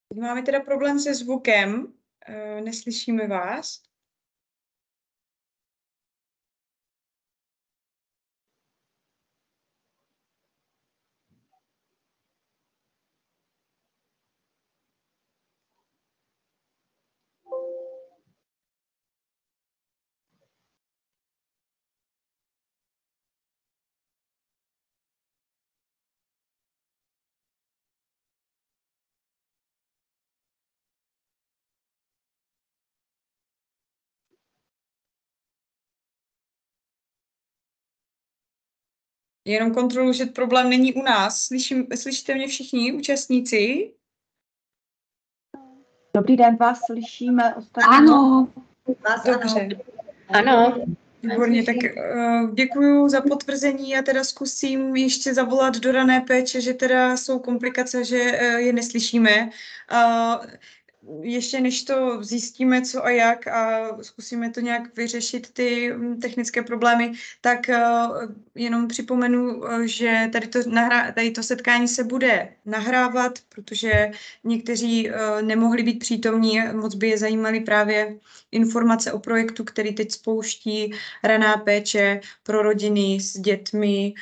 Teď máme teda problém se zvukem, neslyšíme vás. Jenom kontroluji, že problém není u nás. Slyšíte mě všichni účastníci? Dobrý den, vás slyšíme. Ano. Dobře. Ano. Výborně, tak děkuju za potvrzení. Já teda zkusím ještě zavolat do rané péče, že teda jsou komplikace, že je neslyšíme. Ještě než to zjistíme, co a jak, a zkusíme to nějak vyřešit, ty technické problémy, tak jenom připomenu, že tady to setkání se bude nahrávat, protože někteří nemohli být přítomní, moc by je zajímaly právě informace o projektu, který teď spouští raná péče pro rodiny s dětmi,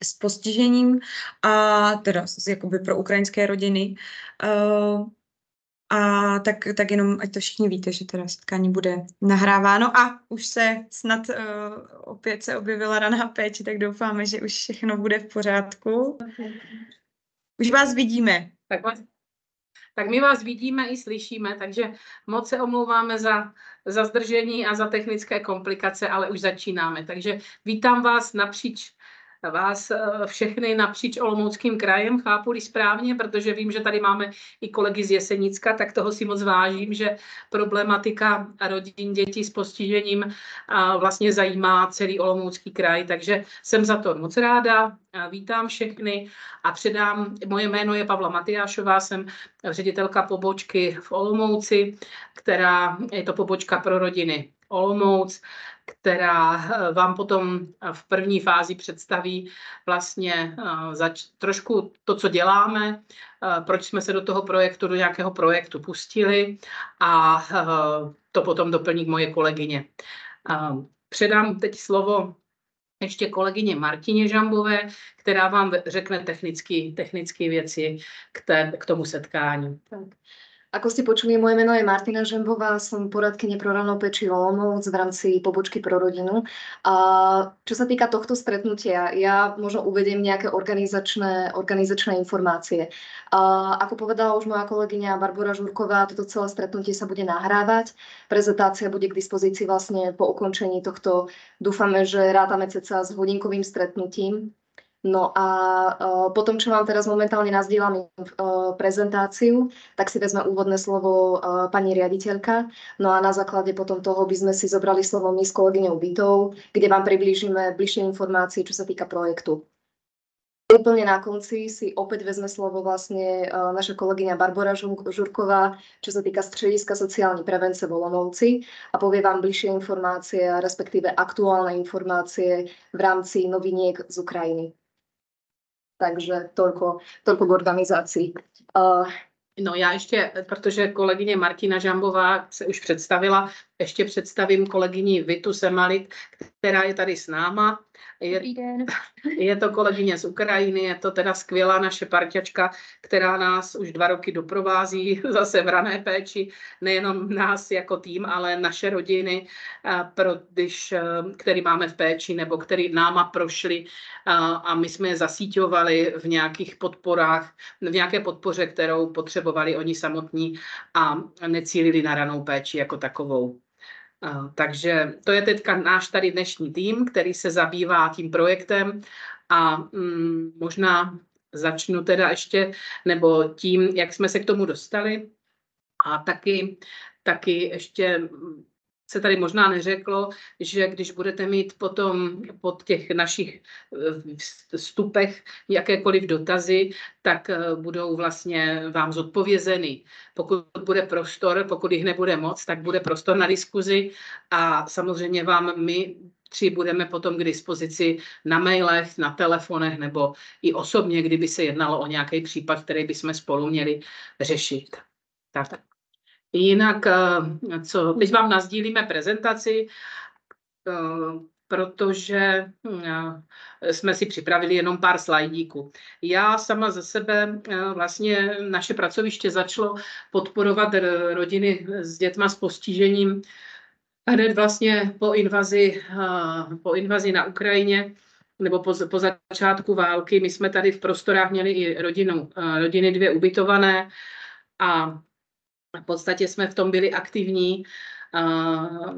s postižením, a teda jakoby pro ukrajinské rodiny. A tak jenom, ať to všichni víte, že teda setkání bude nahráváno a už se snad opět se objevila raná péče, tak doufáme, že už všechno bude v pořádku. Už vás vidíme. Tak my vás vidíme i slyšíme, takže moc se omlouváme za zdržení a za technické komplikace, ale už začínáme. Takže vítám vás všechny napříč Olomouckým krajem, chápu-li správně, protože vím, že tady máme i kolegy z Jesenicka, tak toho si moc vážím, že problematika rodin dětí s postižením vlastně zajímá celý Olomoucký kraj, takže jsem za to moc ráda, vítám všechny a moje jméno je Pavla Matyášová, jsem ředitelka pobočky v Olomouci, je to pobočka pro rodiny Olomouc, která vám potom v první fázi představí vlastně trošku to, co děláme, proč jsme se do nějakého projektu pustili, a to potom doplní moje kolegyně. Předám teď slovo ještě kolegyně Martině Žambové, která vám řekne technické věci k tomu setkání. Tak. Ako ste počuli, moje meno je Martina Žembová, som poradkyne pro ranou péči Olomouc v rámci pobočky pro rodinu. A čo sa týka tohto stretnutia, ja možno uvediem nejaké organizačné informácie. Ako povedala už moja kolegyňa Barbora Žurková, toto celé stretnutie sa bude nahrávať. Prezentácia bude k dispozícii vlastne po ukončení tohto. Dúfame, že rátame cca s hodinkovým stretnutím. No a potom, čo vám teraz momentálne nazdielam prezentáciu, tak si vezme úvodné slovo pani riaditeľka. No a na základe potom toho by sme si zobrali slovo my s kolegyňou Vitou, kde vám priblížime bližšie informácie, čo sa týka projektu. Úplne na konci si opäť vezme slovo vlastne naša kolegyňa Barbora Žurková, čo sa týka Strediska sociálnej prevencie v Olomouci, a povie vám bližšie informácie, respektíve aktuálne informácie v rámci noviniek z Ukrajiny. Takže toľko k organizácii. No já ještě, protože kolegyně Martina Žambová se už představila, ještě představím kolegyni Vitu Semalit, která je tady s náma. Je to kolegyně z Ukrajiny, je to teda skvělá naše parťačka, která nás už 2 roky doprovází zase v rané péči, nejenom nás jako tým, ale naše rodiny, který máme v péči nebo který náma prošli, a my jsme je zasíťovali v nějakých podporách, v nějaké podpoře, kterou potřebovali oni samotní a necílili na ranou péči jako takovou. Takže to je teďka náš tady dnešní tým, který se zabývá tím projektem, a možná začnu teda ještě, nebo tím, jak jsme se k tomu dostali, a taky ještě se tady možná neřeklo, že když budete mít potom pod těch našich vstupech jakékoliv dotazy, tak budou vlastně vám zodpovězeny. Pokud bude prostor, pokud jich nebude moc, tak bude prostor na diskuzi, a samozřejmě vám my 3 budeme potom k dispozici na mailech, na telefonech nebo i osobně, kdyby se jednalo o nějaký případ, který bychom spolu měli řešit. Tak. Jinak, teď vám nasdílíme prezentaci, protože jsme si připravili jenom pár slajdíků. Já sama ze sebe vlastně naše pracoviště začalo podporovat rodiny s dětma s postižením hned vlastně po invazi na Ukrajině nebo po začátku války. My jsme tady v prostorách měli i rodiny 2 ubytované a v podstatě jsme v tom byli aktivní.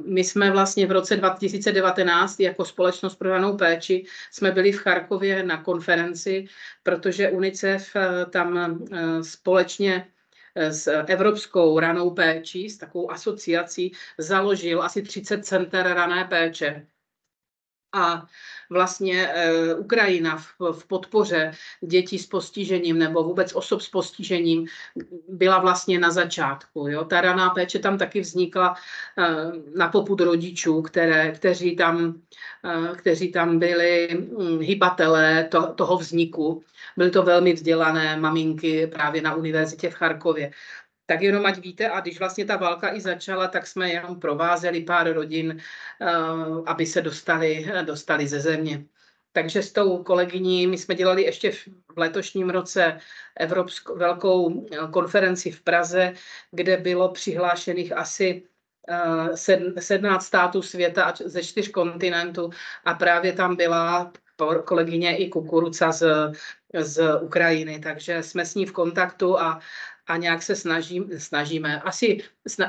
My jsme vlastně v roce 2019 jako Společnost pro ranou péči jsme byli v Charkově na konferenci, protože UNICEF tam společně s Evropskou ranou péčí, s takovou asociací, založil asi 30 center rané péče. A vlastně Ukrajina v podpoře dětí s postižením nebo vůbec osob s postižením byla vlastně na začátku. Jo? Ta raná péče tam taky vznikla na popud rodičů, kteří tam byli hybatelé toho vzniku. Byly to velmi vzdělané maminky právě na univerzitě v Charkově. Tak jenom ať víte, a když vlastně ta válka i začala, tak jsme jenom provázeli pár rodin, aby se dostali ze země. Takže s tou kolegyní, my jsme dělali ještě v letošním roce velkou konferenci v Praze, kde bylo přihlášených asi 17 států světa ze 4 kontinentů a právě tam byla kolegyně i Kukuruca z Ukrajiny, takže jsme s ní v kontaktu a nějak se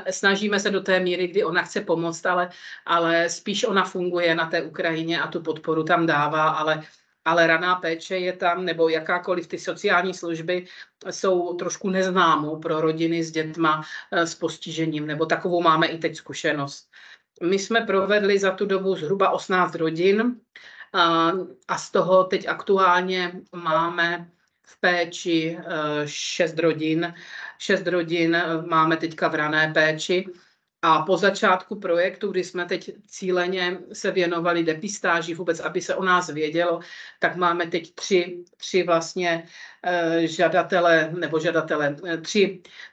snažíme se do té míry, kdy ona chce pomoct, ale spíš ona funguje na té Ukrajině a tu podporu tam dává, ale raná péče je tam, nebo jakákoliv ty sociální služby jsou trošku neznámou pro rodiny s dětma s postižením, nebo takovou máme i teď zkušenost. My jsme provedli za tu dobu zhruba 18 rodin a z toho teď aktuálně máme v péči 6 rodin. 6 rodin máme teďka v rané péči. A po začátku projektu, kdy jsme teď cíleně se věnovali depistáži, vůbec aby se o nás vědělo, tak máme teď tři vlastně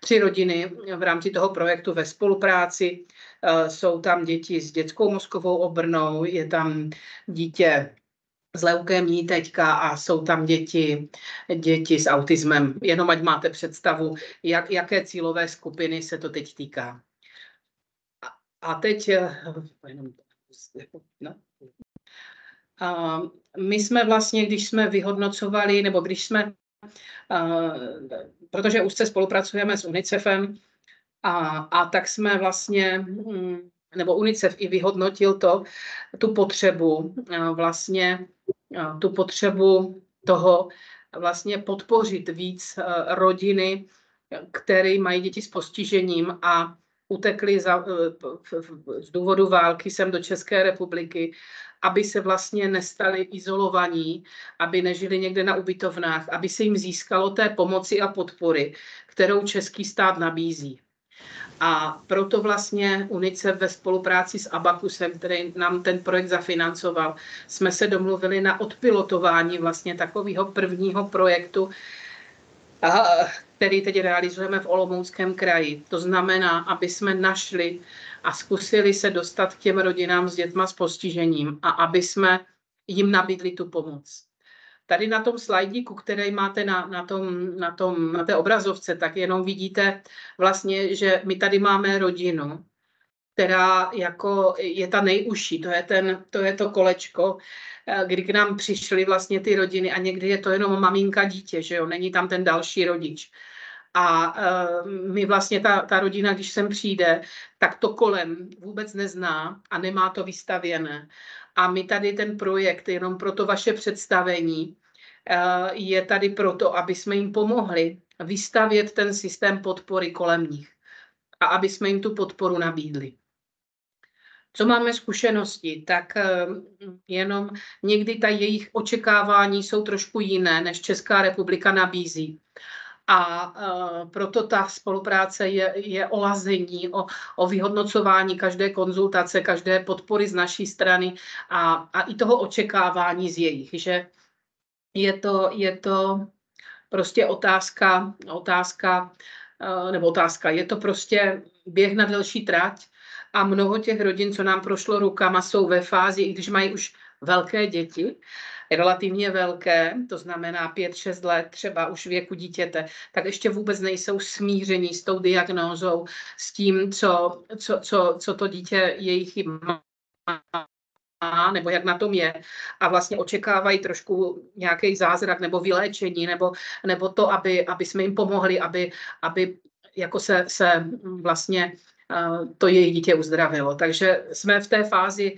tři rodiny v rámci toho projektu ve spolupráci. Jsou tam děti s dětskou mozkovou obrnou, je tam dítě s leukémií teďka a jsou tam děti s autismem. Jenom ať máte představu, jaké cílové skupiny se to teď týká. A teď my jsme vlastně, když jsme vyhodnocovali, nebo protože úzce spolupracujeme s UNICEFem, a tak jsme vlastně, nebo UNICEF i vyhodnotil tu potřebu toho vlastně podpořit víc rodiny, které mají děti s postižením a utekli z důvodu války sem do České republiky, aby se vlastně nestali izolovaní, aby nežili někde na ubytovnách, aby se jim získalo té pomoci a podpory, kterou český stát nabízí. A proto vlastně UNICEF ve spolupráci s Abacusem, který nám ten projekt zafinancoval, jsme se domluvili na odpilotování vlastně takového prvního projektu, který teď realizujeme v Olomouckém kraji. To znamená, aby jsme našli a zkusili se dostat k těm rodinám s dětma s postižením a aby jsme jim nabídli tu pomoc. Tady na tom slajdíku, který máte na té obrazovce, tak jenom vidíte vlastně, že my tady máme rodinu, která jako je ta nejužší, to je to kolečko, kdy k nám přišly vlastně ty rodiny a někdy je to jenom maminka dítě, že jo, není tam ten další rodič. A my vlastně ta rodina, když sem přijde, tak to kolem vůbec nezná a nemá to vystavěné. A my tady ten projekt, jenom pro to vaše představení, je tady proto, aby jsme jim pomohli vystavět ten systém podpory kolem nich a aby jsme jim tu podporu nabídli. Co máme zkušenosti, tak jenom někdy ta jejich očekávání jsou trošku jiné, než Česká republika nabízí. A proto ta spolupráce je o lazení, o vyhodnocování každé konzultace, každé podpory z naší strany a i toho očekávání z jejich, že je to prostě otázka, je to prostě běh na delší trať a mnoho těch rodin, co nám prošlo rukama, jsou ve fázi, i když mají už velké děti, relativně velké, to znamená 5-6 let třeba už věku dítěte, tak ještě vůbec nejsou smíření s tou diagnózou, s tím, co to dítě jejich má, nebo jak na tom je a vlastně očekávají trošku nějaký zázrak nebo vyléčení nebo to, aby jsme jim pomohli, aby jako se vlastně to jejich dítě uzdravilo. Takže jsme v té fázi,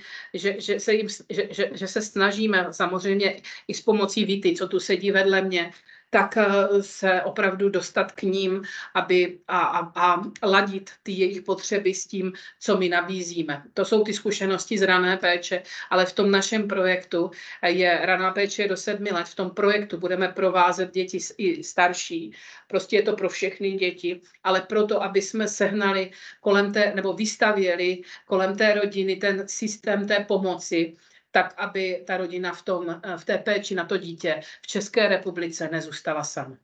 že se snažíme samozřejmě i s pomocí Vity, co tu sedí vedle mě, tak se opravdu dostat k ním, aby a ladit ty jejich potřeby s tím, co my nabízíme. To jsou ty zkušenosti z rané péče, ale v tom našem projektu je raná péče do 7 let. V tom projektu budeme provázet děti i starší. Prostě je to pro všechny děti, ale proto, aby jsme sehnali nebo vystavěli kolem té rodiny ten systém té pomoci, tak aby ta rodina v té péči na to dítě v České republice nezůstala sama.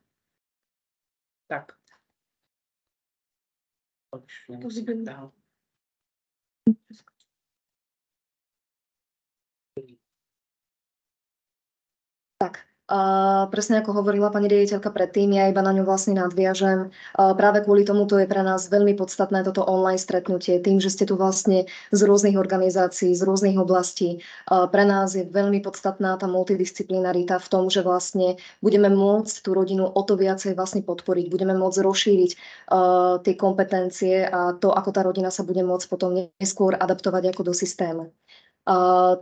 Tak. Tak, presne ako hovorila pani riaditeľka predtým, ja iba na ňu vlastne nadviažem. Práve kvôli tomuto je pre nás veľmi podstatné toto online stretnutie, tým, že ste tu vlastne z rôznych organizácií, z rôznych oblastí. Pre nás je veľmi podstatná tá multidisciplinarita v tom, že vlastne budeme môcť tú rodinu o to viacej vlastne podporiť, budeme môcť rozšíriť tie kompetencie a to, ako tá rodina sa bude môcť potom neskôr adaptovať ako do systému.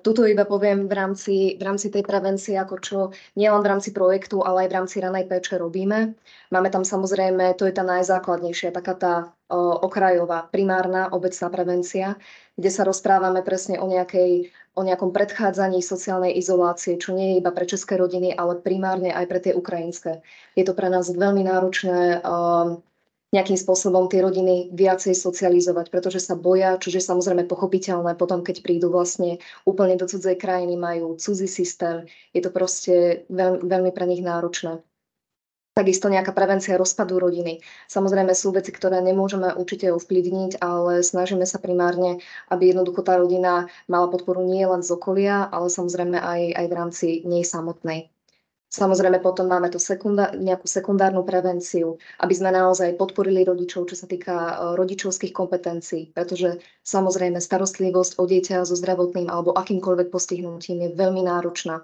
Tuto iba poviem v rámci tej prevencie, ako čo nielen v rámci projektu, ale aj v rámci ranej péče robíme. Máme tam samozrejme, to je tá najzákladnejšia, taká tá okrajová, primárna, obecná prevencia, kde sa rozprávame presne o nejakom predchádzaní sociálnej izolácie, čo nie je iba pre české rodiny, ale primárne aj pre tie ukrajinské. Je to pre nás veľmi náročné nejakým spôsobom tie rodiny viacej socializovať, pretože sa boja, čo je samozrejme pochopiteľné potom, keď prídu vlastne úplne do cudzej krajiny, majú cudzí systém, je to proste veľmi pre nich náročné. Takisto nejaká prevencia rozpadu rodiny. Samozrejme sú veci, ktoré nemôžeme určite ovplyvniť, ale snažíme sa primárne, aby jednoducho tá rodina mala podporu nie len z okolia, ale samozrejme aj v rámci nej samotnej. Samozrejme potom máme tu nejakú sekundárnu prevenciu, aby sme naozaj podporili rodičov, čo sa týka rodičovských kompetencií, pretože samozrejme starostlivosť o dieťa so zdravotným alebo akýmkoľvek postihnutím je veľmi náročná.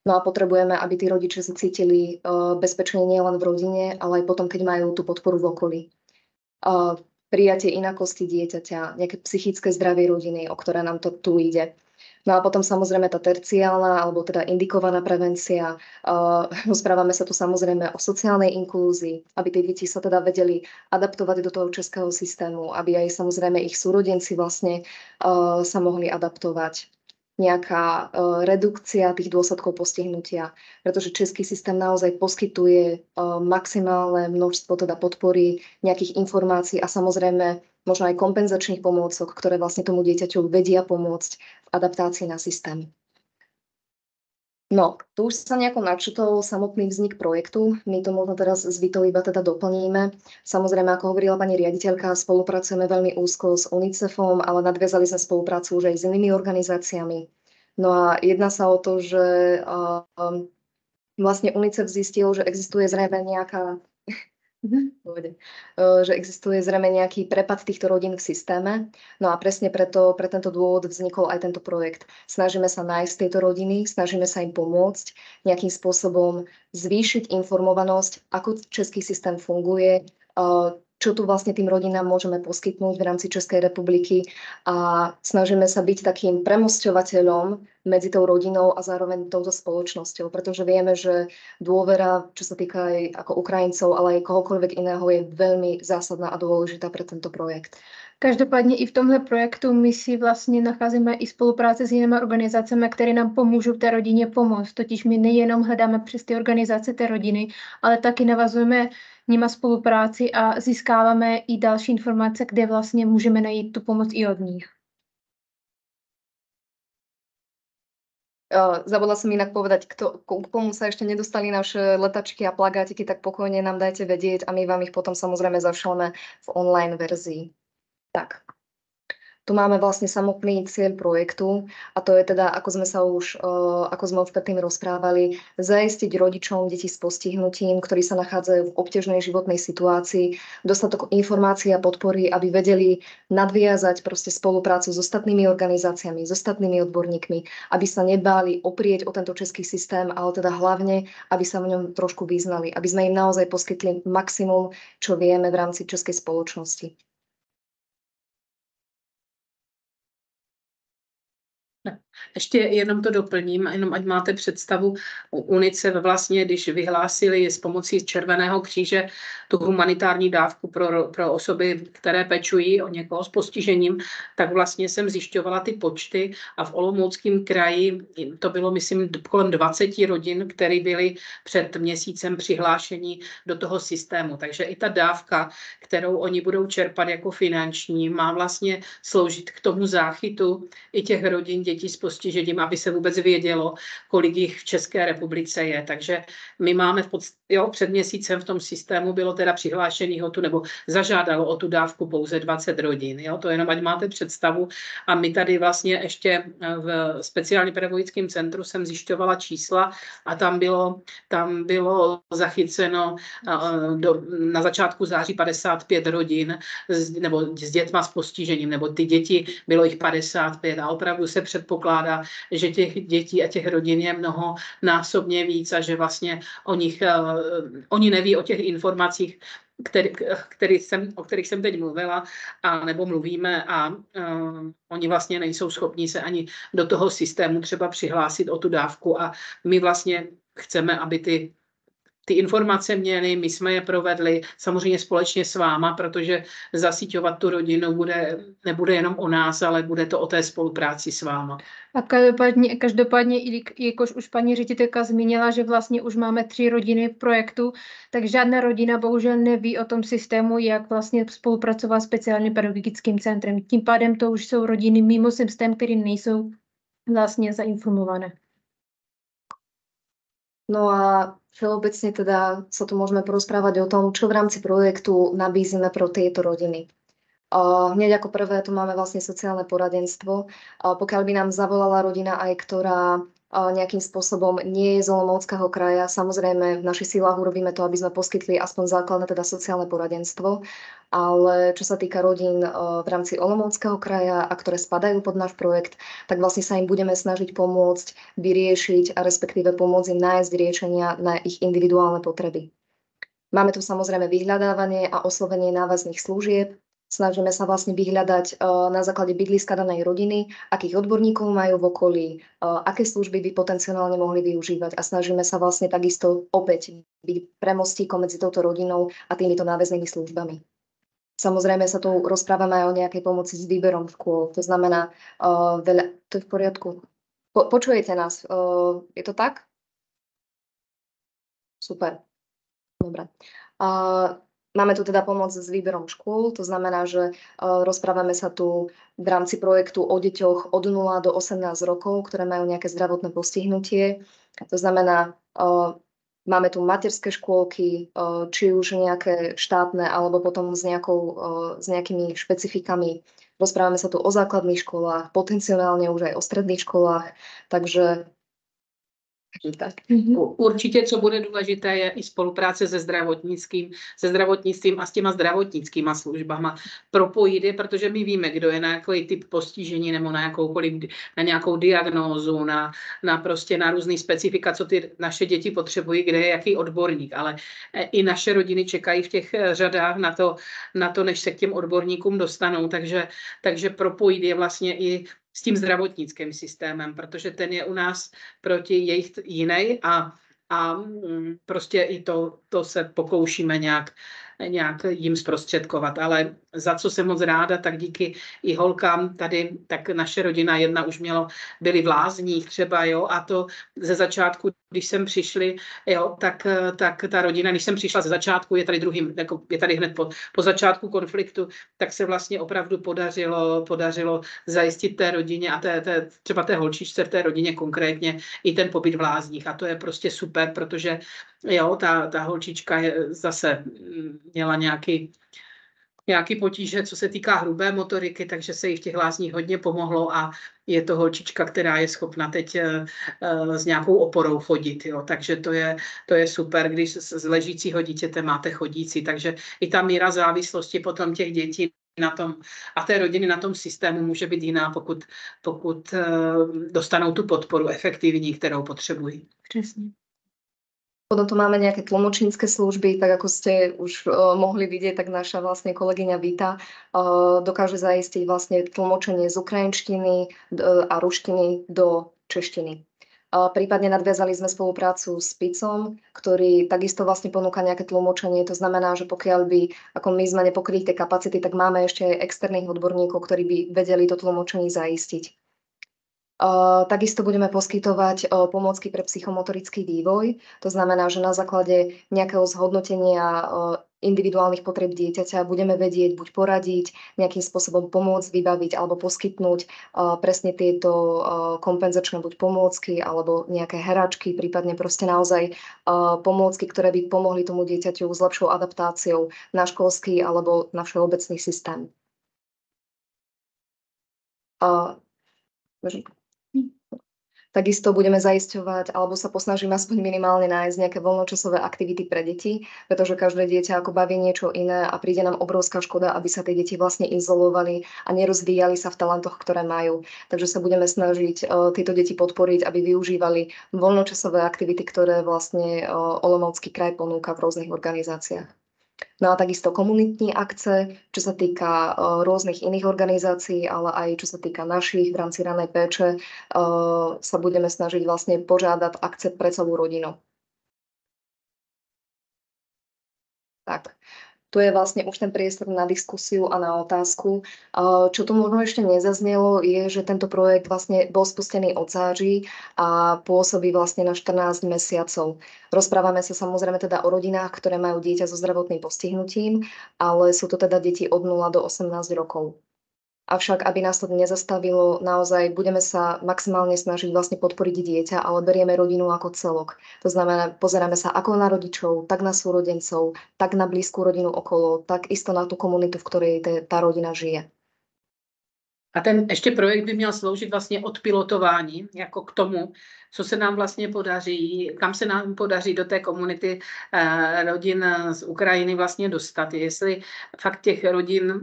No a potrebujeme, aby tí rodičia sa cítili bezpečne nielen v rodine, ale aj potom, keď majú tú podporu v okolí. Prijatie inakosti dieťaťa, nejaké psychické zdravie rodiny, o ktoré nám to tu ide. No a potom samozrejme tá terciálna, alebo teda indikovaná prevencia. Rozprávame sa tu samozrejme o sociálnej inklúzii, aby tie deti sa teda vedeli adaptovať do toho českého systému, aby aj samozrejme ich súrodenci vlastne sa mohli adaptovať. Nejaká redukcia tých dôsledkov postihnutia, pretože český systém naozaj poskytuje maximálne množstvo teda podpory, nejakých informácií a samozrejme možno aj kompenzačných pomôcok, ktoré vlastne tomu dieťaťu vedia pomôcť v adaptácii na systém. No, tu už sa nejako načutol samotný vznik projektu. My to možno teraz s Vitou iba teda doplníme. Samozrejme, ako hovorila pani riaditeľka, spolupracujeme veľmi úzko s UNICEFom, ale nadviazali sme spoluprácu už aj s inými organizáciami. No a jedná sa o to, že vlastne UNICEF zistil, že existuje zrejme nejaký prepad týchto rodín v systéme. No a presne pre tento dôvod vznikol aj tento projekt. Snažíme sa nájsť tieto rodiny, snažíme sa im pomôcť, nejakým spôsobom zvýšiť informovanosť, ako český systém funguje, čo tu vlastne tým rodinám môžeme poskytnúť v rámci Českej republiky a snažíme sa byť takým premosťovateľom medzi tou rodinou a zároveň touto spoločnosťou, pretože vieme, že dôvera, čo sa týka aj ako Ukrajincov, ale aj kohokoľvek iného, je veľmi zásadná a dôležitá pre tento projekt. Každopádně i v tomhle projektu my si vlastně nacházíme i spolupráce s jinými organizacemi, které nám pomůžou té rodině pomoct. Totiž my nejenom hledáme přes ty organizace té rodiny, ale taky navazujeme nima spolupráci a získáváme i další informace, kde vlastně můžeme najít tu pomoc i od nich. Zabudla som inak povedať, k komu sa ešte nedostali naše letačky a plagátiky, tak pokojne nám dajte vedieť a my vám ich potom samozrejme zašleme v online verzii. Tak. Tu máme vlastne samotný cieľ projektu a to je teda, ako sme už predtým rozprávali, zaistiť rodičom detí s postihnutím, ktorí sa nachádzajú v obťažnej životnej situácii, dostatok informácií a podpory, aby vedeli nadviazať proste spoluprácu s ostatnými organizáciami, s ostatnými odborníkmi, aby sa nebáli oprieť o tento český systém, ale teda hlavne, aby sa v ňom trošku vyznali, aby sme im naozaj poskytli maximum, čo vieme v rámci českej spoločnosti. Ještě jenom to doplním, jenom ať máte představu, UNICEF vlastně, když vyhlásili s pomocí Červeného kříže tu humanitární dávku pro osoby, které pečují o někoho s postižením, tak vlastně jsem zjišťovala ty počty a v Olomouckém kraji to bylo, myslím, kolem 20 rodin, které byly před měsícem přihlášení do toho systému. Takže i ta dávka, kterou oni budou čerpat jako finanční, má vlastně sloužit k tomu záchytu i těch rodin dětí s postižením, aby se vůbec vědělo, kolik jich v České republice je. Takže my máme před měsícem v tom systému bylo teda přihlášeného nebo zažádalo o tu dávku pouze 20 rodin. Jo? To jenom ať máte představu. A my tady vlastně ještě v speciálně pedagogickém centru jsem zjišťovala čísla a tam bylo zachyceno na začátku září 55 rodin nebo s dětma s postižením, nebo ty děti bylo jich 55 a opravdu se předpokládá, že těch dětí a těch rodin je mnohonásobně víc a že vlastně oni neví o těch informacích, o kterých jsem teď mluvila, nebo mluvíme a oni vlastně nejsou schopni se ani do toho systému třeba přihlásit o tu dávku a my vlastně chceme, aby ty informace měli, my jsme je provedli samozřejmě společně s váma, protože zasíťovat tu rodinu nebude jenom o nás, ale bude to o té spolupráci s váma. A každopádně, jakož už paní ředitelka zmínila, že vlastně už máme 3 rodiny v projektu, tak žádná rodina bohužel neví o tom systému, jak vlastně spolupracovat s speciálním pedagogickým centrem. Tím pádem to už jsou rodiny mimo systém, které nejsou vlastně zainformované. No a všeobecne teda sa tu môžeme porozprávať o tom, čo v rámci projektu nabízime pro tieto rodiny. Hneď ako prvé tu máme vlastne sociálne poradenstvo. Pokiaľ by nám zavolala rodina aj, ktorá nejakým spôsobom nie je z Olomouckého kraja, samozrejme v našich silách urobíme to, aby sme poskytli aspoň základné teda sociálne poradenstvo, ale čo sa týka rodín v rámci Olomouckého kraja a ktoré spadajú pod náš projekt, tak vlastne sa im budeme snažiť pomôcť vyriešiť a respektíve pomôcť im nájsť riešenia na ich individuálne potreby. Máme tu samozrejme vyhľadávanie a oslovenie návazných služieb. Snažíme sa vlastne vyhľadať na základe bydliska danej rodiny, akých odborníkov majú v okolí, aké služby by potenciálne mohli využívať a snažíme sa vlastne takisto opäť byť premostíkom medzi touto rodinou a týmito náväznými službami. Samozrejme sa tu rozprávame aj o nejakej pomoci s výberom škôl, to znamená veľa... To je v poriadku. Počujete nás? Je to tak? Super. Dobre. Máme tu teda pomoc s výberom škôl, to znamená, že rozprávame sa tu v rámci projektu o deťoch od 0 do 18 rokov, ktoré majú nejaké zdravotné postihnutie. To znamená, máme tu materské škôlky, či už nejaké štátne, alebo potom s nejakými špecifikami. Rozprávame sa tu o základných školách, potenciálne už aj o stredných školách, takže tak. Určitě, co bude důležité, je i spolupráce se zdravotnictvím a s těma zdravotnickýma službama. Propojit je, protože my víme, kdo je na jaký typ postižení nebo na nějakou diagnózu, na různý specifika, co ty naše děti potřebují, kde je jaký odborník. Ale i naše rodiny čekají v těch řadách na to, než se k těm odborníkům dostanou. Takže propojit je vlastně i s tím zdravotnickým systémem, protože ten je u nás proti jejich jiný a prostě i to se pokoušíme nějak jim zprostředkovat. Ale za co jsem moc ráda, tak díky i holkám tady, tak naše rodina jedna už byli v Lázních třeba, jo, a to ze začátku, když jsem přišli, jo, tak ta rodina, když jsem přišla ze začátku, je tady jako je tady hned po začátku konfliktu, tak se vlastně opravdu podařilo zajistit té rodině a třeba té holčičce v té rodině konkrétně i ten pobyt v Lázních. A to je prostě super, protože jo, ta holčička zase měla nějaký potíže, co se týká hrubé motoriky, takže se jí v těch Lázních hodně pomohlo a je to holčička, která je schopna teď s nějakou oporou chodit. Jo. Takže to je super, když z ležícího dítěte máte chodící. Takže i ta míra závislosti potom těch dětí na tom a té rodiny na tom systému může být jiná, pokud dostanou tu podporu efektivní, kterou potřebují. Přesně. Potom tu máme nejaké tlmočnícke služby, tak ako ste už mohli vidieť, tak naša vlastne kolegyňa Vita dokáže zaistiť vlastne tlmočenie z ukrajinštiny a ruštiny do češtiny. Prípadne nadviazali sme spoluprácu s PICom, ktorý takisto vlastne ponúka nejaké tlmočenie. To znamená, že pokiaľ by, ako my sme nepokryli tie kapacity, tak máme ešte aj externých odborníkov, ktorí by vedeli to tlmočenie zaistiť. Takisto budeme poskytovať pomôcky pre psychomotorický vývoj. To znamená, že na základe nejakého zhodnotenia individuálnych potrieb dieťaťa budeme vedieť buď poradiť, nejakým spôsobom pomôcť vybaviť alebo poskytnúť presne tieto kompenzačné buď pomôcky alebo nejaké hračky, prípadne proste naozaj pomôcky, ktoré by pomohli tomu dieťaťu s lepšou adaptáciou na školský alebo na všeobecný systém. Takisto budeme zaisťovať, alebo sa posnažíme aspoň minimálne nájsť nejaké voľnočasové aktivity pre deti, pretože každé dieťa ako baví niečo iné a príde nám obrovská škoda, aby sa tie deti vlastne izolovali a nerozvíjali sa v talentoch, ktoré majú. Takže sa budeme snažiť tieto deti podporiť, aby využívali voľnočasové aktivity, ktoré vlastne Olomoucký kraj ponúka v rôznych organizáciách. No a takisto komunitní akce, čo sa týka rôznych iných organizácií, ale aj čo sa týka našich v rámci ranej péče, sa budeme snažiť vlastne požiadať akce pre celú rodinu. Tak. Tu je vlastne už ten priestor na diskusiu a na otázku. Čo tu možno ešte nezaznelo, je, že tento projekt vlastne bol spustený od září a pôsobí vlastne na 14 mesiacov. Rozprávame sa samozrejme teda o rodinách, ktoré majú dieťa so zdravotným postihnutím, ale sú to teda deti od 0 do 18 rokov. Avšak, aby nás to nezastavilo, naozaj budeme sa maximálne snažiť vlastne podporiť dieťa, ale berieme rodinu ako celok. To znamená, pozeráme sa ako na rodičov, tak na súrodencov, tak na blízku rodinu okolo, tak isto na tú komunitu, v ktorej tá rodina žije. A ten ještě projekt by měl sloužit vlastně odpilotování, jako k tomu, co se nám vlastně podaří, kam se nám podaří do té komunity rodin z Ukrajiny vlastně dostat. Jestli fakt těch rodin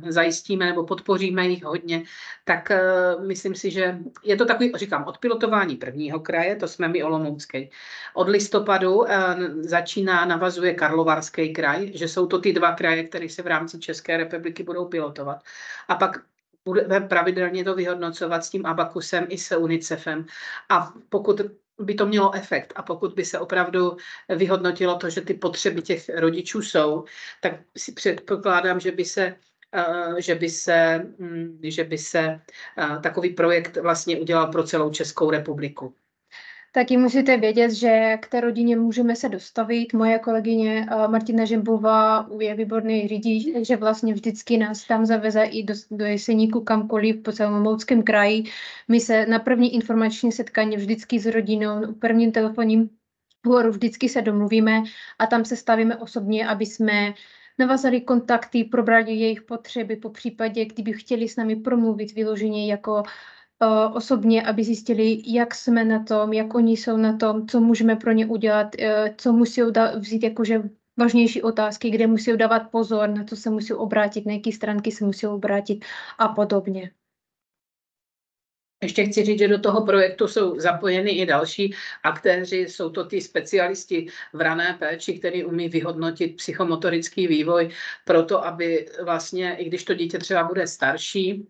zajistíme nebo podpoříme jich hodně, tak myslím si, že je to takový, říkám, odpilotování prvního kraje, to jsme my Olomoucký. Od listopadu navazuje Karlovarský kraj, že jsou to ty dva kraje, které se v rámci České republiky budou pilotovat. A pak budeme pravidelně to vyhodnocovat s tím Abakusem i s UNICEFem. A pokud by to mělo efekt a pokud by se opravdu vyhodnotilo to, že ty potřeby těch rodičů jsou, tak si předpokládám, že by se takový projekt vlastně udělal pro celou Českou republiku. Taky musíte vědět, že k té rodině můžeme se dostavit. Moje kolegyně Martina Žembová je výborný řidič, takže vlastně vždycky nás tam zaveze i do Jeseníku kamkoliv po celém Olomouckém kraji. My se na první informační setkání vždycky s rodinou, prvním telefonním hovoru vždycky se domluvíme a tam se stavíme osobně, aby jsme navazali kontakty, probrali jejich potřeby, po případě, kdyby chtěli s námi promluvit vyloženě jako osobně, aby zjistili, jak jsme na tom, jak oni jsou na tom, co můžeme pro ně udělat, co musí vzít jakože vážnější otázky, kde musí dávat pozor, na co se musí obrátit, na jaké stránky se musí obrátit a podobně. Ještě chci říct, že do toho projektu jsou zapojeny i další aktéři, jsou to ty specialisti v rané péči, kteří umí vyhodnotit psychomotorický vývoj, proto aby vlastně, i když to dítě třeba bude starší,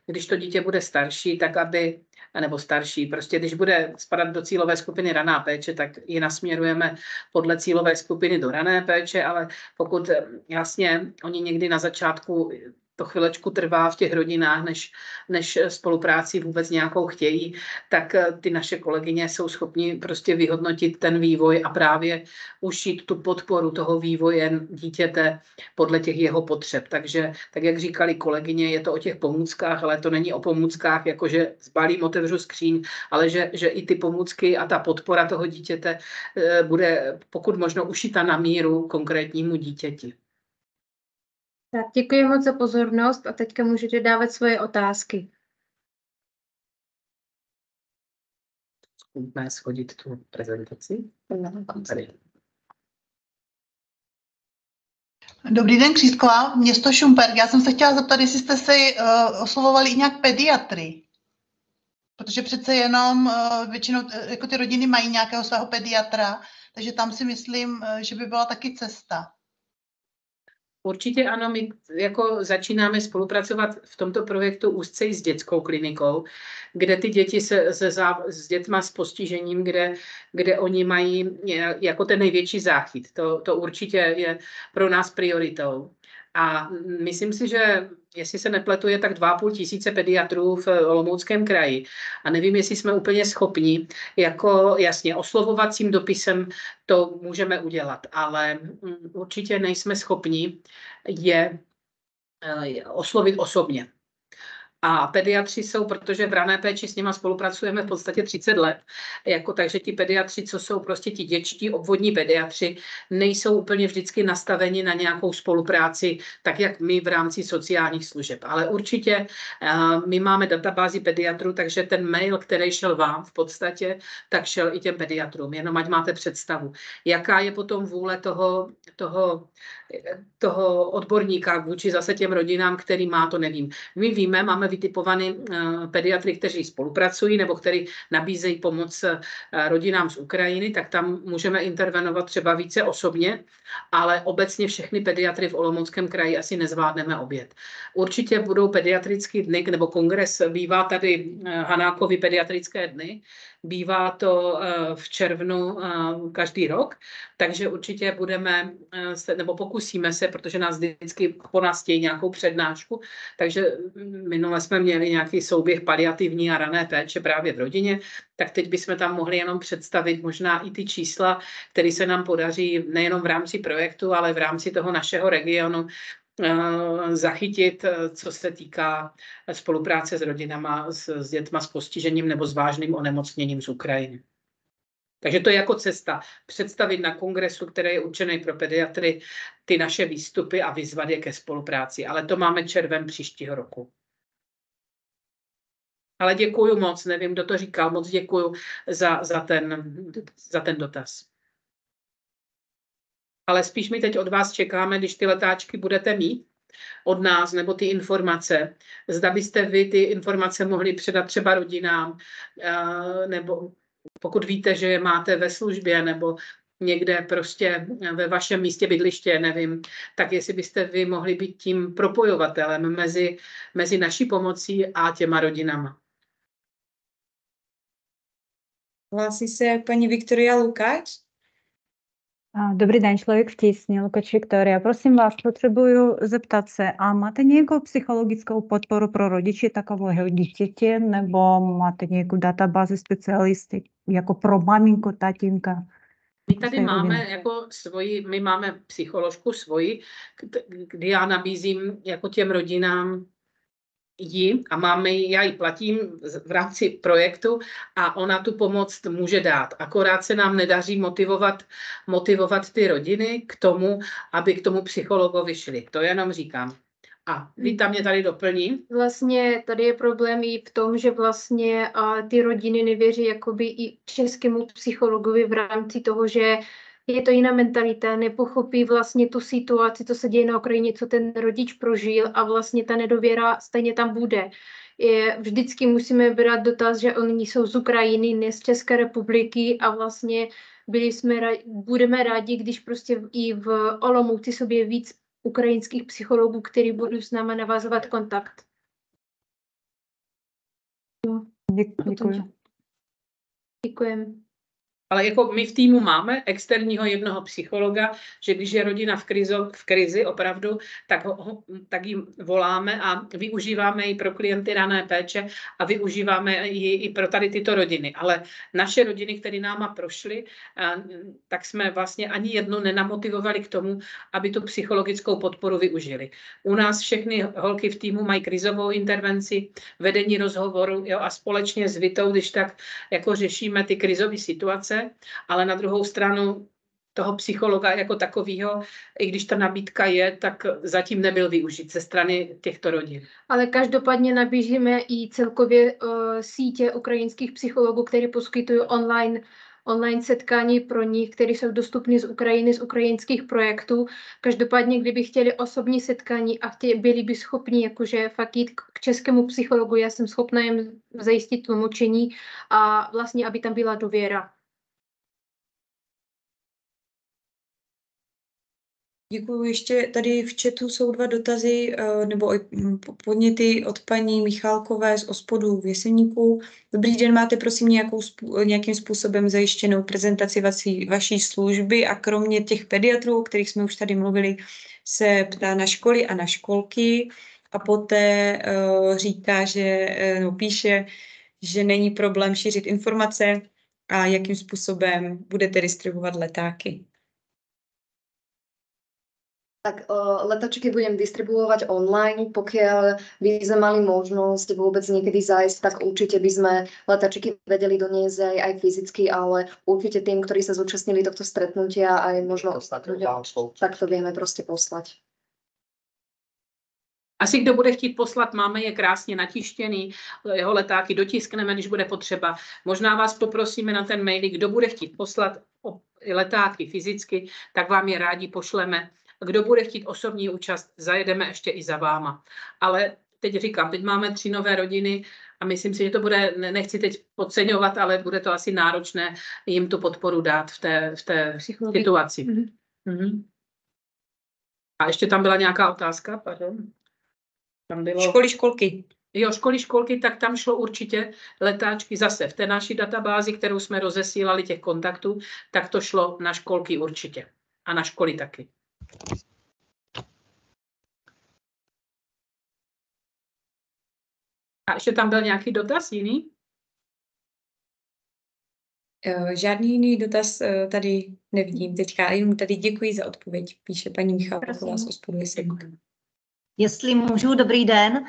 když to dítě bude starší, tak aby, nebo starší, prostě když bude spadat do cílové skupiny raná péče, tak ji nasměrujeme podle cílové skupiny do rané péče, ale pokud jasně oni někdy na začátku to chvilečku trvá v těch rodinách, než spolupráci vůbec nějakou chtějí, tak ty naše kolegyně jsou schopni prostě vyhodnotit ten vývoj a právě ušít tu podporu toho vývoje dítěte podle těch jeho potřeb. Takže, tak jak říkali kolegyně, je to o těch pomůckách, ale to není o pomůckách, jakože zbalím, otevřu skříň, ale že i ty pomůcky a ta podpora toho dítěte bude pokud možno ušita na míru konkrétnímu dítěti. Tak děkuji moc za pozornost a teďka můžete dávat svoje otázky. Zkusme shodit tu prezentaci. Tady. Dobrý den, Křísková, město Šumperk. Já jsem se chtěla zeptat, jestli jste si oslovovali i nějak pediatry. Protože přece jenom většinou jako ty rodiny mají nějakého svého pediatra, takže tam si myslím, že by byla taky cesta. Určitě ano, my jako začínáme spolupracovat v tomto projektu úzce s dětskou klinikou, kde ty děti s dětma s postižením, kde oni mají jako ten největší záchyt. To určitě je pro nás prioritou. A myslím si, že jestli se nepletu, je tak 2 500 pediatrů v Olomouckém kraji. A nevím, jestli jsme úplně schopni, jako jasně oslovovacím dopisem to můžeme udělat, ale určitě nejsme schopni je oslovit osobně. A pediatři jsou, protože v rané péči s nima spolupracujeme v podstatě 30 let, takže ti pediatři, co jsou prostě ti dětští obvodní pediatři, nejsou úplně vždycky nastaveni na nějakou spolupráci, tak jak my v rámci sociálních služeb. Ale určitě my máme databázi pediatrů, takže ten mail, který šel vám v podstatě, tak šel i těm pediatrům. Jenom ať máte představu, jaká je potom vůle toho odborníka vůči zase těm rodinám, který má, to nevím. My víme, máme vytipovaný pediatry, kteří spolupracují nebo kteří nabízejí pomoc rodinám z Ukrajiny, tak tam můžeme intervenovat třeba více osobně, ale obecně všechny pediatry v Olomouckém kraji asi nezvládneme obět. Určitě budou pediatrické dny, nebo kongres, bývá tady Hanákovy pediatrické dny, bývá to v červnu každý rok, takže určitě budeme, nebo pokusíme se, protože nás vždycky po nás chtějí nějakou přednášku, takže minule jsme měli nějaký souběh paliativní a rané péče právě v rodině, tak teď bychom tam mohli jenom představit možná i ty čísla, které se nám podaří nejenom v rámci projektu, ale v rámci toho našeho regionu zachytit, co se týká spolupráce s rodinama, s dětma s postižením nebo s vážným onemocněním z Ukrajiny. Takže to je jako cesta představit na kongresu, který je určený pro pediatry, ty naše výstupy a vyzvat je ke spolupráci. Ale to máme červen příštího roku. Ale děkuju moc, nevím, kdo to říkal, moc děkuju za ten dotaz. Ale spíš my teď od vás čekáme, když ty letáčky budete mít od nás, nebo ty informace. Zda byste vy ty informace mohli předat třeba rodinám, nebo pokud víte, že je máte ve službě, nebo někde prostě ve vašem místě bydliště, nevím, tak jestli byste vy mohli být tím propojovatelem mezi naší pomocí a těma rodinama. Hlásí se paní Viktoria Lukáč. Dobrý den, Člověk v tísni, Lukáč Viktoria. Prosím vás, potřebuju zeptat se, a máte nějakou psychologickou podporu pro rodiče takového dítěte, nebo máte nějakou databázi specialisty, jako pro maminku, tatínka? My tady máme jako my máme psycholožku svoji, kdy já nabízím jako těm rodinám a já ji platím v rámci projektu a ona tu pomoc může dát. Akorát se nám nedaří motivovat ty rodiny k tomu, aby k tomu psychologovi šli. To jenom říkám. A Vita mě tady doplní. Vlastně tady je problém i v tom, že vlastně ty rodiny nevěří jakoby i českému psychologovi v rámci toho, že je to jiná mentalita, nepochopí vlastně tu situaci, co se děje na Ukrajině, co ten rodič prožil a vlastně ta nedůvěra stejně tam bude. Vždycky musíme brát dotaz, že oni jsou z Ukrajiny, ne z České republiky a vlastně budeme rádi, když prostě i v Olomouci sobě víc ukrajinských psychologů, kteří budou s námi navazovat kontakt. Děkuji. Děkujeme. Ale jako my v týmu máme externího jednoho psychologa, že když je rodina v krizi opravdu, tak ji voláme a využíváme ji pro klienty rané péče a využíváme ji i pro tady tyto rodiny. Ale naše rodiny, které náma prošly, tak jsme vlastně ani jednu nenamotivovali k tomu, aby tu psychologickou podporu využili. U nás všechny holky v týmu mají krizovou intervenci, vedení rozhovoru, jo, a společně s Vitou, když tak jako řešíme ty krizové situace, ale na druhou stranu toho psychologa jako takového, i když ta nabídka je, tak zatím nebyl využit ze strany těchto rodin. Ale každopádně nabízíme i celkově sítě ukrajinských psychologů, kteří poskytují online setkání pro nich, které jsou dostupné z Ukrajiny, z ukrajinských projektů. Každopádně, kdyby chtěli osobní setkání a byli by schopni jakože fakt jít k českému psychologu, já jsem schopna jim zajistit tlumočení a vlastně, aby tam byla důvěra. Děkuji. Ještě tady v chatu jsou 2 dotazy nebo podněty od paní Michálkové z OSPODu v Jeseníku. Dobrý den, máte prosím nějakým způsobem zajištěnou prezentaci vaší služby a kromě těch pediatrů, o kterých jsme už tady mluvili, se ptá na školy a na školky a poté říká, píše, že není problém šířit informace a jakým způsobem budete distribuovat letáky. Tak letáčiky budem distribuovať online. Pokiaľ by sme mali možnosť vôbec niekedy zájsť, tak určite by sme letáčiky vedeli doniesť aj fyzicky, ale určite tým, ktorí sa zúčastnili tohto stretnutia, aj možno ľuďom, tak to vieme proste poslať. Asi kdo bude chtít poslat, máme je krásně natištěný, jeho letáky dotiskneme, když bude potřeba. Možná vás poprosíme na ten mail, kdo bude chtít poslat letáky fyzicky, tak vám je rádi pošleme. Kdo bude chtít osobní účast, zajedeme ještě i za váma. Ale teď říkám, teď máme 3 nové rodiny a myslím si, že to bude, nechci teď podceňovat, ale bude to asi náročné jim tu podporu dát v té situaci. Mm-hmm. A ještě tam byla nějaká otázka, pardon. Tam bylo... Školky. Jo, školky, tak tam šlo určitě letáčky zase v té naší databázi, kterou jsme rozesílali těch kontaktů, tak to šlo na školky určitě. A na školy taky. A ještě tam byl nějaký dotaz jiný? Žádný jiný dotaz tady nevidím teďka. Jenom tady děkuji za odpověď, píše paní Michálková z OSPODu Jeseník. Jestli můžu, dobrý den.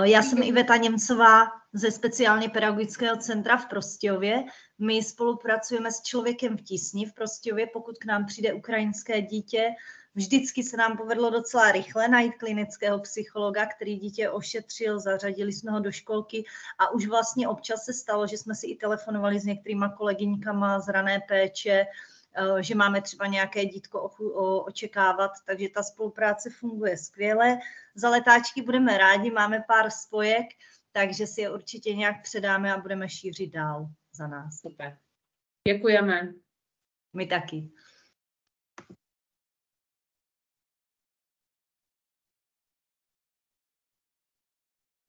Já jsem Iveta Němcová ze Speciálně pedagogického centra v Prostějově. My spolupracujeme s Člověkem v tísni v Prostějově, pokud k nám přijde ukrajinské dítě. Vždycky se nám povedlo docela rychle najít klinického psychologa, který dítě ošetřil, zařadili jsme ho do školky a už vlastně občas se stalo, že jsme si i telefonovali s některýma kolegyňkama z rané péče, že máme třeba nějaké dítko očekávat, takže ta spolupráce funguje skvěle. Za letáčky budeme rádi, máme pár spojek, takže si je určitě nějak předáme a budeme šířit dál za nás. Super. Děkujeme. My taky.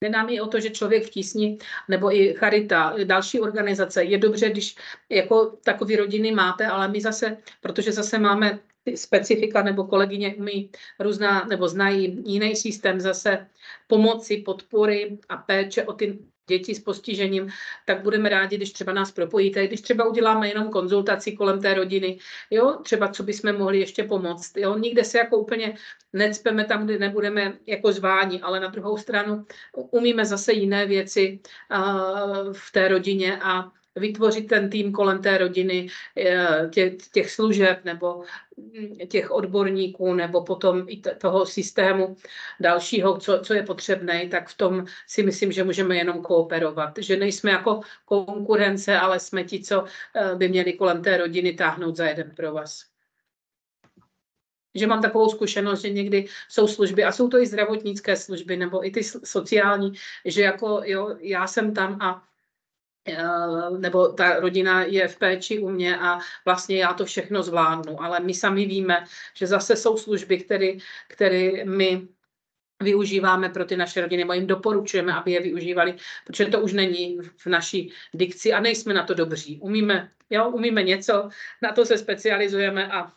Jde nám i o to, že Člověk v tísni nebo i Charita, další organizace, je dobře, když jako takové rodiny máte, ale my zase, protože zase máme specifika nebo kolegyně umí různá nebo znají jiný systém zase pomoci, podpory a péče o ty děti s postižením, tak budeme rádi, když třeba nás propojíte, když třeba uděláme jenom konzultaci kolem té rodiny, jo, třeba co bychom mohli ještě pomoct, jo, nikde se jako úplně necpeme tam, kde nebudeme jako zváni, ale na druhou stranu umíme zase jiné věci v té rodině a vytvořit ten tým kolem té rodiny, těch služeb nebo těch odborníků nebo potom i toho systému dalšího, co je potřebné, tak v tom si myslím, že můžeme jenom kooperovat. Že nejsme jako konkurence, ale jsme ti, co by měli kolem té rodiny táhnout za jeden provaz. Že mám takovou zkušenost, že někdy jsou služby, a jsou to i zdravotnické služby, nebo i ty sociální, že jako jo, já jsem tam a nebo ta rodina je v péči u mě a vlastně já to všechno zvládnu, ale my sami víme, že zase jsou služby, které my využíváme pro ty naše rodiny, nebo jim doporučujeme, aby je využívali, protože to už není v naší dikci a nejsme na to dobří. Umíme něco, na to se specializujeme a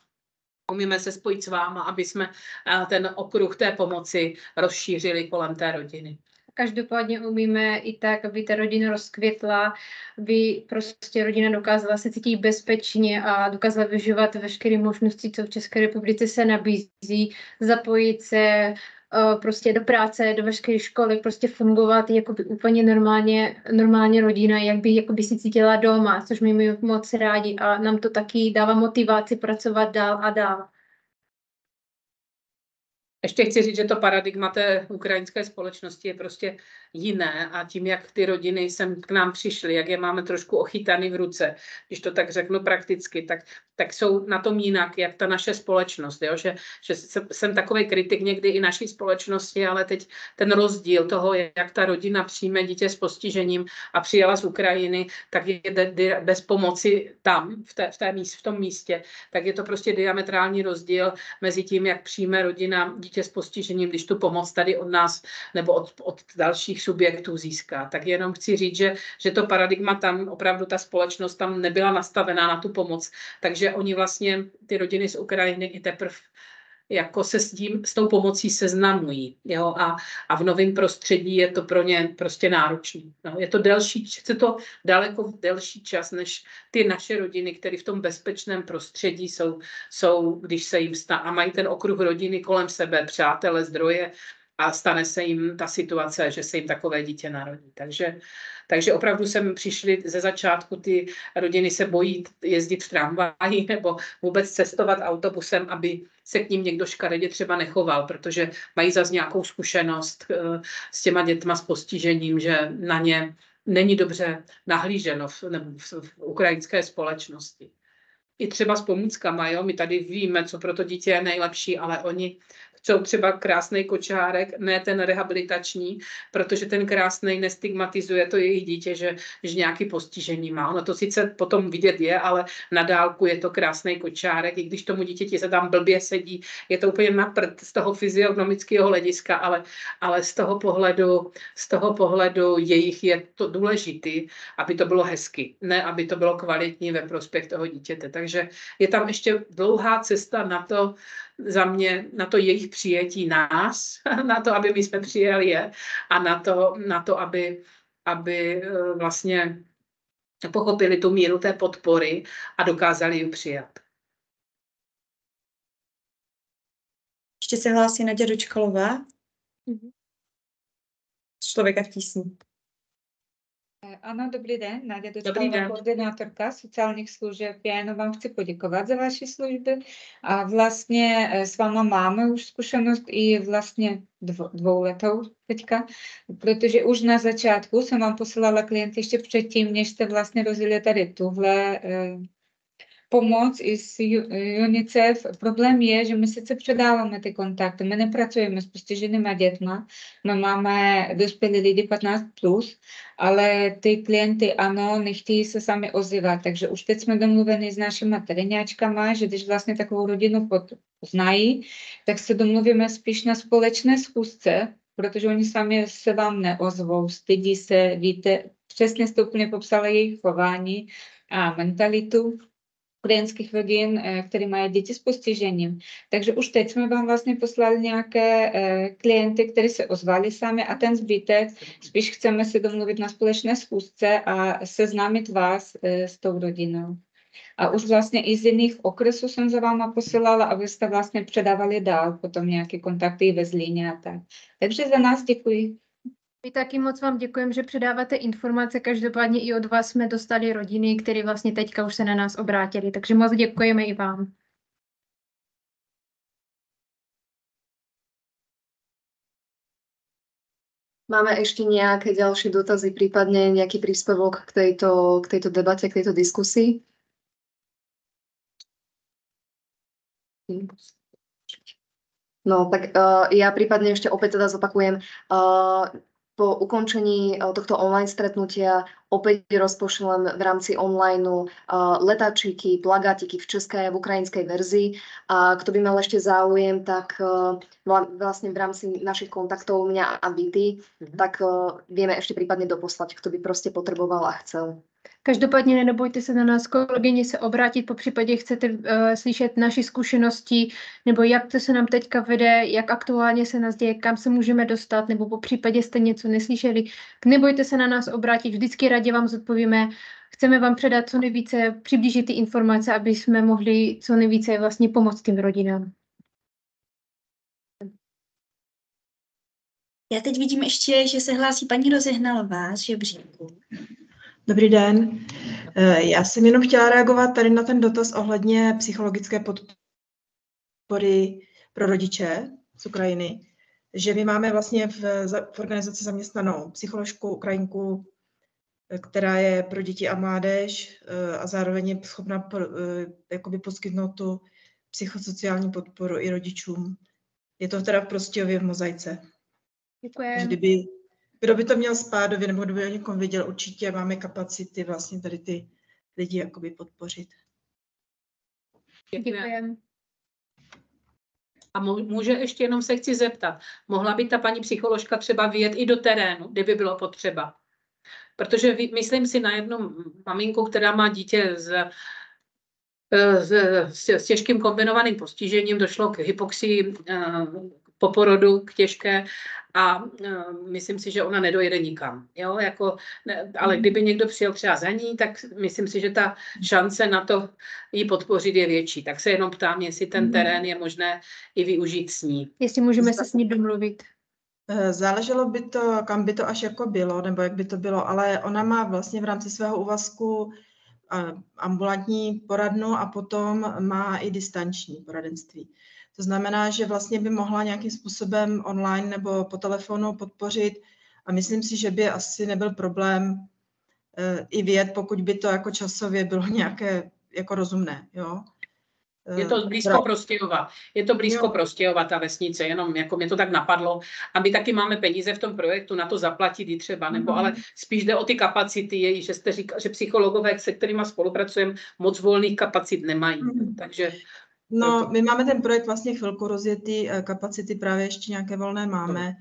umíme se spojit s váma, aby jsme ten okruh té pomoci rozšířili kolem té rodiny. Každopádně umíme i tak, aby ta rodina rozkvětla, aby prostě rodina dokázala se cítit bezpečně a dokázala využívat veškeré možnosti, co v České republice se nabízí, zapojit se prostě do práce, do veškeré školy, prostě fungovat jakoby úplně normálně rodina, jak by si cítila doma, což my moc rádi a nám to taky dává motivaci pracovat dál a dál. Ještě chci říct, že to paradigma té ukrajinské společnosti je prostě jiné a tím, jak ty rodiny sem k nám přišly, jak je máme trošku ochytaný v ruce, když to tak řeknu prakticky, tak jsou na tom jinak, jak ta naše společnost, jo? Že jsem takový kritik někdy i naší společnosti, ale teď ten rozdíl toho, jak ta rodina přijme dítě s postižením a přijela z Ukrajiny, tak je bez pomoci tam, v tom místě, tak je to prostě diametrální rozdíl mezi tím, jak přijme rodina dítě s postižením, když tu pomoc tady od nás nebo od dalších subjektů získá. Tak jenom chci říct, že to paradigma tam, opravdu ta společnost tam nebyla nastavená na tu pomoc, takže oni vlastně, ty rodiny z Ukrajiny i teprve jako se s tou pomocí seznamují. Jo? A v novém prostředí je to pro ně prostě náročné. No, je to chce to daleko delší čas, než ty naše rodiny, které v tom bezpečném prostředí jsou, když se jim a mají ten okruh rodiny kolem sebe, přátele, zdroje a stane se jim ta situace, že se jim takové dítě narodí. Takže opravdu sem přišli ze začátku, ty rodiny se bojí jezdit v tramvaji nebo vůbec cestovat autobusem, aby se k ním někdo škaredě třeba nechoval, protože mají zase nějakou zkušenost s těma dětma s postižením, že na ně není dobře nahlíženo v ukrajinské společnosti. I třeba s pomůckama, jo? My tady víme, co pro to dítě je nejlepší, ale oni chcou třeba krásný kočárek, ne ten rehabilitační, protože ten krásný nestigmatizuje to jejich dítě, že nějaký postižení má. Ono to sice potom vidět je, ale na dálku je to krásný kočárek, i když tomu dítěti se tam blbě sedí, je to úplně na prd z toho fyziognomického hlediska, ale z toho pohledu jejich je to důležitý, aby to bylo hezky, ne aby to bylo kvalitní ve prospěch toho dítěte. Takže je tam ještě dlouhá cesta za mě na to jejich přijetí nás, na to, aby my jsme přijeli je a na to aby vlastně pochopili tu míru té podpory a dokázali ji přijat. Ještě se hlásí Naďa Dočkalová. Člověka v tísni. Ano, dobrý den, Naďa Dočkalová, koordinátorka sociálních služeb. Já jenom vám chci poděkovat za vaši služby a vlastně s váma máme už zkušenost i vlastně dvouletou teďka, protože už na začátku jsem vám posílala klienty ještě předtím, než jste vlastně rozjeli tady tuhle pomoc i s UNICEF. Problém je, že my sice předáváme ty kontakty, my nepracujeme s postiženými dětma, my máme dospělí lidi 15+, ale ty klienty ano, nechtějí se sami ozývat, takže už teď jsme domluveni s našimi teréňáčkama, že když vlastně takovou rodinu poznají, tak se domluvíme spíš na společné schůzce, protože oni sami se vám neozvou, stydí se, víte, přesně jste úplně popsala jejich chování a mentalitu ukrajinských rodin, které mají děti s postižením. Takže už teď jsme vám vlastně poslali nějaké klienty, kteří se ozvali sami a ten zbytek spíš chceme si domluvit na společné schůzce a seznámit vás s tou rodinou. A už vlastně i z jiných okresů jsem za váma posílala, abyste vlastně předávali dál potom nějaké kontakty ve Zlíně a tak. Takže za nás děkuji. My taky moc vám děkujeme, že předáváte informace. Každopádně i od vás jsme dostali rodiny, které vlastně teďka už se na nás obrátili. Takže moc děkujeme i vám. Máme ešte nejaké ďalšie dotazy, prípadne nejaký príspevok k tejto debate, k tejto diskusii? No, tak ja prípadne ešte opäť teda zopakujem. po ukončení tohto online stretnutia opäť rozpošlem v rámci online letáčiky, plagátiky v českej a v ukrajinskej verzii. A kto by mal ešte záujem, tak vlastne v rámci našich kontaktov mňa a Vity, tak vieme ešte prípadne doposlať, kto by proste potreboval a chcel. Každopádně nebojte se na nás, kolegyně, se obrátit, po případě chcete slyšet naši zkušenosti, nebo jak to se nám teďka vede, jak aktuálně se nás děje, kam se můžeme dostat, nebo po případě jste něco neslyšeli. Nebojte se na nás obrátit, vždycky rádi vám zodpovíme. Chceme vám předat co nejvíce, přiblížit ty informace, aby jsme mohli co nejvíce vlastně pomoct tím rodinám. Já teď vidím ještě, že se hlásí paní Rozehnalová z Žebříku. Dobrý den. Já jsem jenom chtěla reagovat tady na ten dotaz ohledně psychologické podpory pro rodiče z Ukrajiny, že my máme vlastně v organizaci zaměstnanou psycholožku Ukrajinku, která je pro děti a mládež a zároveň je schopna jakoby poskytnout tu psychosociální podporu i rodičům. Je to teda v Prostějově v Mozaice. Děkuji. Kdo by to měl spádově, nebo kdo by o někom viděl, určitě máme kapacity vlastně tady ty lidi jakoby podpořit. Děkujeme. A může ještě jenom se chci zeptat, mohla by ta paní psycholožka třeba vyjet i do terénu, kdyby bylo potřeba? Protože myslím si na jednu maminku, která má dítě s těžkým kombinovaným postižením, došlo k hypoxii po porodu, k těžké, a myslím si, že ona nedojede nikam. Jo? Ale kdyby někdo přijel třeba za ní, tak myslím si, že ta šance na to ji podpořit je větší. Tak se jenom ptám, jestli ten terén je možné i využít s ní. Jestli můžeme se s ní domluvit. Záleželo by to, kam by to až jako bylo, nebo jak by to bylo, ale ona má vlastně v rámci svého úvazku ambulantní poradnu a potom má i distanční poradenství. To znamená, že vlastně by mohla nějakým způsobem online nebo po telefonu podpořit a myslím si, že by asi nebyl problém i vyjet, pokud by to jako časově bylo nějaké jako rozumné. Jo? Je to blízko Prostějova. Je to blízko Prostějova, ta vesnice, jenom jako mě to tak napadlo. A my taky máme peníze v tom projektu na to zaplatit i třeba, nebo ale spíš jde o ty kapacity, že jste říkal, že psychologové, se kterými spolupracujeme, moc volných kapacit nemají. Takže no, my máme ten projekt vlastně chvilku rozjetý, kapacity právě ještě nějaké volné máme.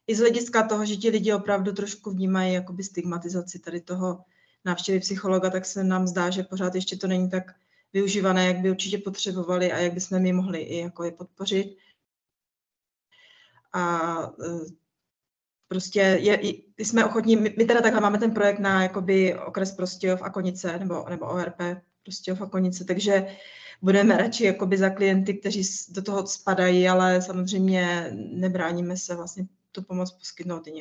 I z hlediska toho, že ti lidi opravdu trošku vnímají jakoby stigmatizaci tady toho návštěvy psychologa, tak se nám zdá, že pořád ještě to není tak využívané, jak by určitě potřebovali a jak bychom my mohli i jako je podpořit. A prostě jsme ochotní, my teda takhle máme ten projekt na jakoby okres Prostějov a Konice, nebo ORP Prostějov a Konice, takže budeme radši jakoby za klienty, kteří do toho spadají, ale samozřejmě nebráníme se vlastně tu pomoc poskytnout i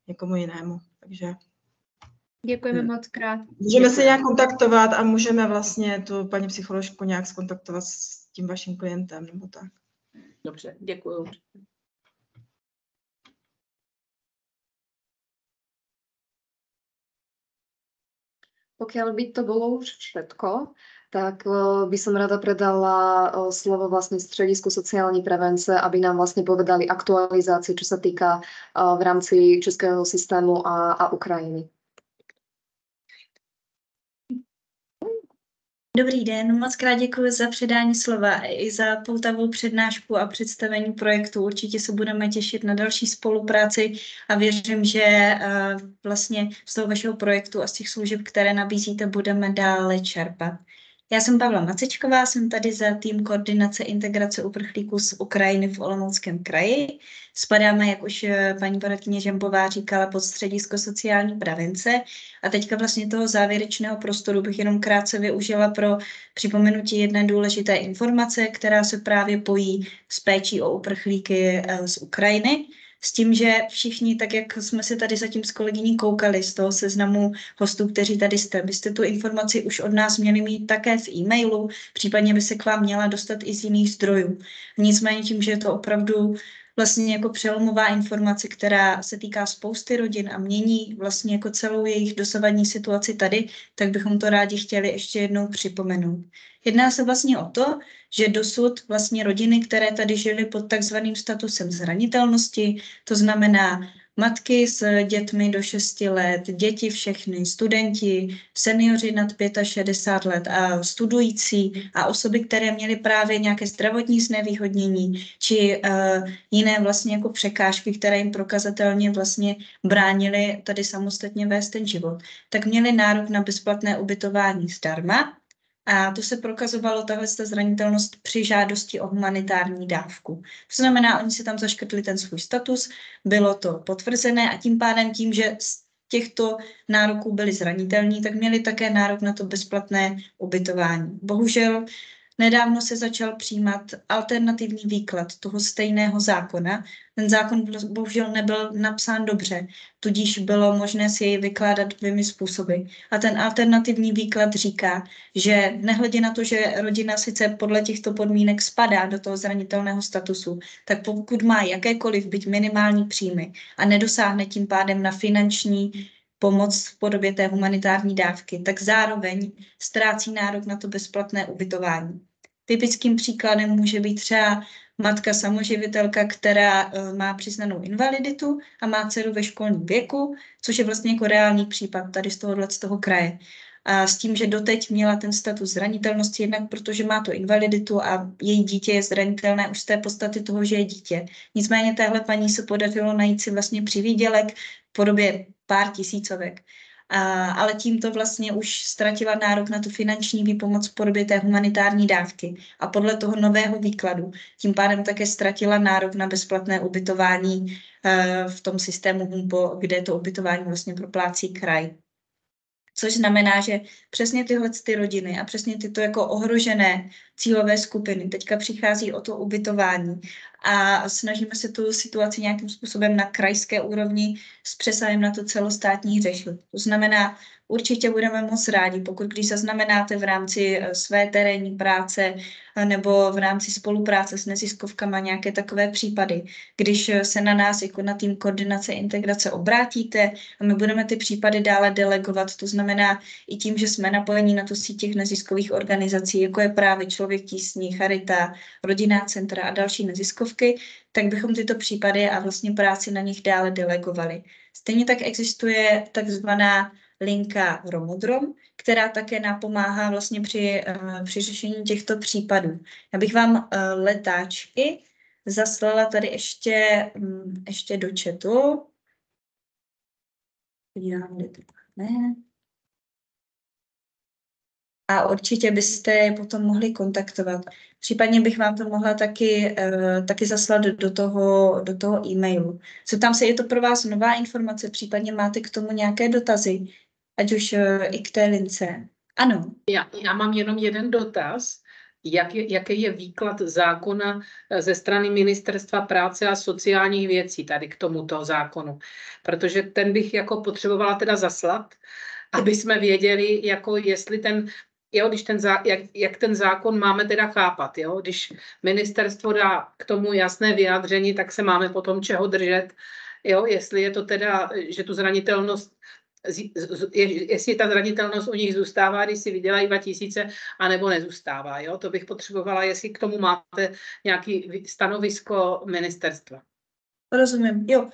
někomu jinému. Takže děkujeme moc krát. Můžeme se nějak kontaktovat a můžeme vlastně tu paní psycholožku nějak skontaktovat s tím vaším klientem nebo tak. Dobře, děkuju. Pokiaľ by to bolo už všetko, tak by som rada predala slovo vlastne Středisku sociální prevence, aby nám vlastne povedali aktualizáciu, čo sa týka v rámci českého systému a Ukrajiny. Dobrý den, moc krát děkuji za předání slova i za poutavou přednášku a představení projektu. Určitě se budeme těšit na další spolupráci a věřím, že vlastně z toho vašeho projektu a z těch služeb, které nabízíte, budeme dále čerpat. Já jsem Pavla Macečková, jsem tady za tým koordinace integrace uprchlíků z Ukrajiny v Olomouckém kraji. Spadáme, jak už paní poradkyně Žembová říkala, pod Středisko sociální prevence. A teďka vlastně toho závěrečného prostoru bych jenom krátce využila pro připomenutí jedné důležité informace, která se právě pojí s péčí o uprchlíky z Ukrajiny. S tím, že všichni, tak jak jsme si tady zatím s kolegyní koukali z toho seznamu hostů, kteří tady jste, byste tu informaci už od nás měli mít také v e-mailu, případně by se k vám měla dostat i z jiných zdrojů. Nicméně tím, že je to opravdu vlastně jako přelomová informace, která se týká spousty rodin a mění vlastně jako celou jejich dosavadní situaci tady, tak bychom to rádi chtěli ještě jednou připomenout. Jedná se vlastně o to, že dosud vlastně rodiny, které tady žily pod takzvaným statusem zranitelnosti, to znamená matky s dětmi do 6 let, děti všechny, studenti, seniori nad 65 let a studující a osoby, které měly právě nějaké zdravotní znevýhodnění či jiné vlastně jako překážky, které jim prokazatelně vlastně bránily tady samostatně vést ten život, tak měli nárok na bezplatné ubytování zdarma. A to se prokazovalo, tahle zranitelnost při žádosti o humanitární dávku. To znamená, oni si tam zaškrtli ten svůj status, bylo to potvrzené a tím pádem tím, že z těchto nároků byli zranitelní, tak měli také nárok na to bezplatné ubytování. Bohužel nedávno se začal přijímat alternativní výklad toho stejného zákona. Ten zákon bohužel nebyl napsán dobře, tudíž bylo možné si jej vykládat 2 způsoby. A ten alternativní výklad říká, že nehledě na to, že rodina sice podle těchto podmínek spadá do toho zranitelného statusu, tak pokud má jakékoliv byť minimální příjmy a nedosáhne tím pádem na finanční pomoc v podobě té humanitární dávky, tak zároveň ztrácí nárok na to bezplatné ubytování. Typickým příkladem může být třeba matka samoživitelka, která má přiznanou invaliditu a má dceru ve školním věku, což je vlastně jako reálný případ tady z toho kraje. A s tím, že doteď měla ten status zranitelnosti, jednak protože má tu invaliditu a její dítě je zranitelné už z té podstaty toho, že je dítě. Nicméně téhle paní se podařilo najít si vlastně přivýdělek v podobě pár tisícovek. Ale tímto vlastně už ztratila nárok na tu finanční výpomoc v podobě té humanitární dávky. A podle toho nového výkladu tím pádem také ztratila nárok na bezplatné ubytování v tom systému HUMPO, kde to ubytování vlastně proplácí kraj. Což znamená, že přesně tyhle ty rodiny a přesně tyto jako ohrožené cílové skupiny teďka přichází o to ubytování a snažíme se tu situaci nějakým způsobem na krajské úrovni s přesahem na to celostátní řešit. To znamená, určitě budeme moc rádi, když zaznamenáte v rámci své terénní práce nebo v rámci spolupráce s neziskovkama nějaké takové případy, když se na nás jako na tým koordinace integrace obrátíte a my budeme ty případy dále delegovat. To znamená i tím, že jsme napojeni na tu síť těch neziskových organizací, jako je právě Člověk tísní, Charita, Rodinná centra a další neziskovky, tak bychom tyto případy a vlastně práci na nich dále delegovali. Stejně tak existuje takzvaná linka Romodrom, která také napomáhá vlastně při řešení těchto případů. Já bych vám letáčky zaslala tady ještě do chatu. Podívám, kde to máme. A určitě byste je potom mohli kontaktovat. Případně bych vám to mohla taky zaslat do toho e-mailu. Zeptám se, je to pro vás nová informace, případně máte k tomu nějaké dotazy, ať už i k té lince. Ano. Já mám jenom jeden dotaz. Jaký je výklad zákona ze strany Ministerstva práce a sociálních věcí tady k tomuto zákonu? Protože ten bych jako potřebovala teda zaslat, aby jsme věděli, jako jestli jak ten zákon máme teda chápat. Jo? Když ministerstvo dá k tomu jasné vyjádření, tak se máme potom čeho držet. Jo? Jestli je to teda, že tu zranitelnost, jestli ta zranitelnost u nich zůstává, když si vydělají 2000, anebo nezůstává. Jo? To bych potřebovala, jestli k tomu máte nějaké stanovisko ministerstva. Rozumím, jo.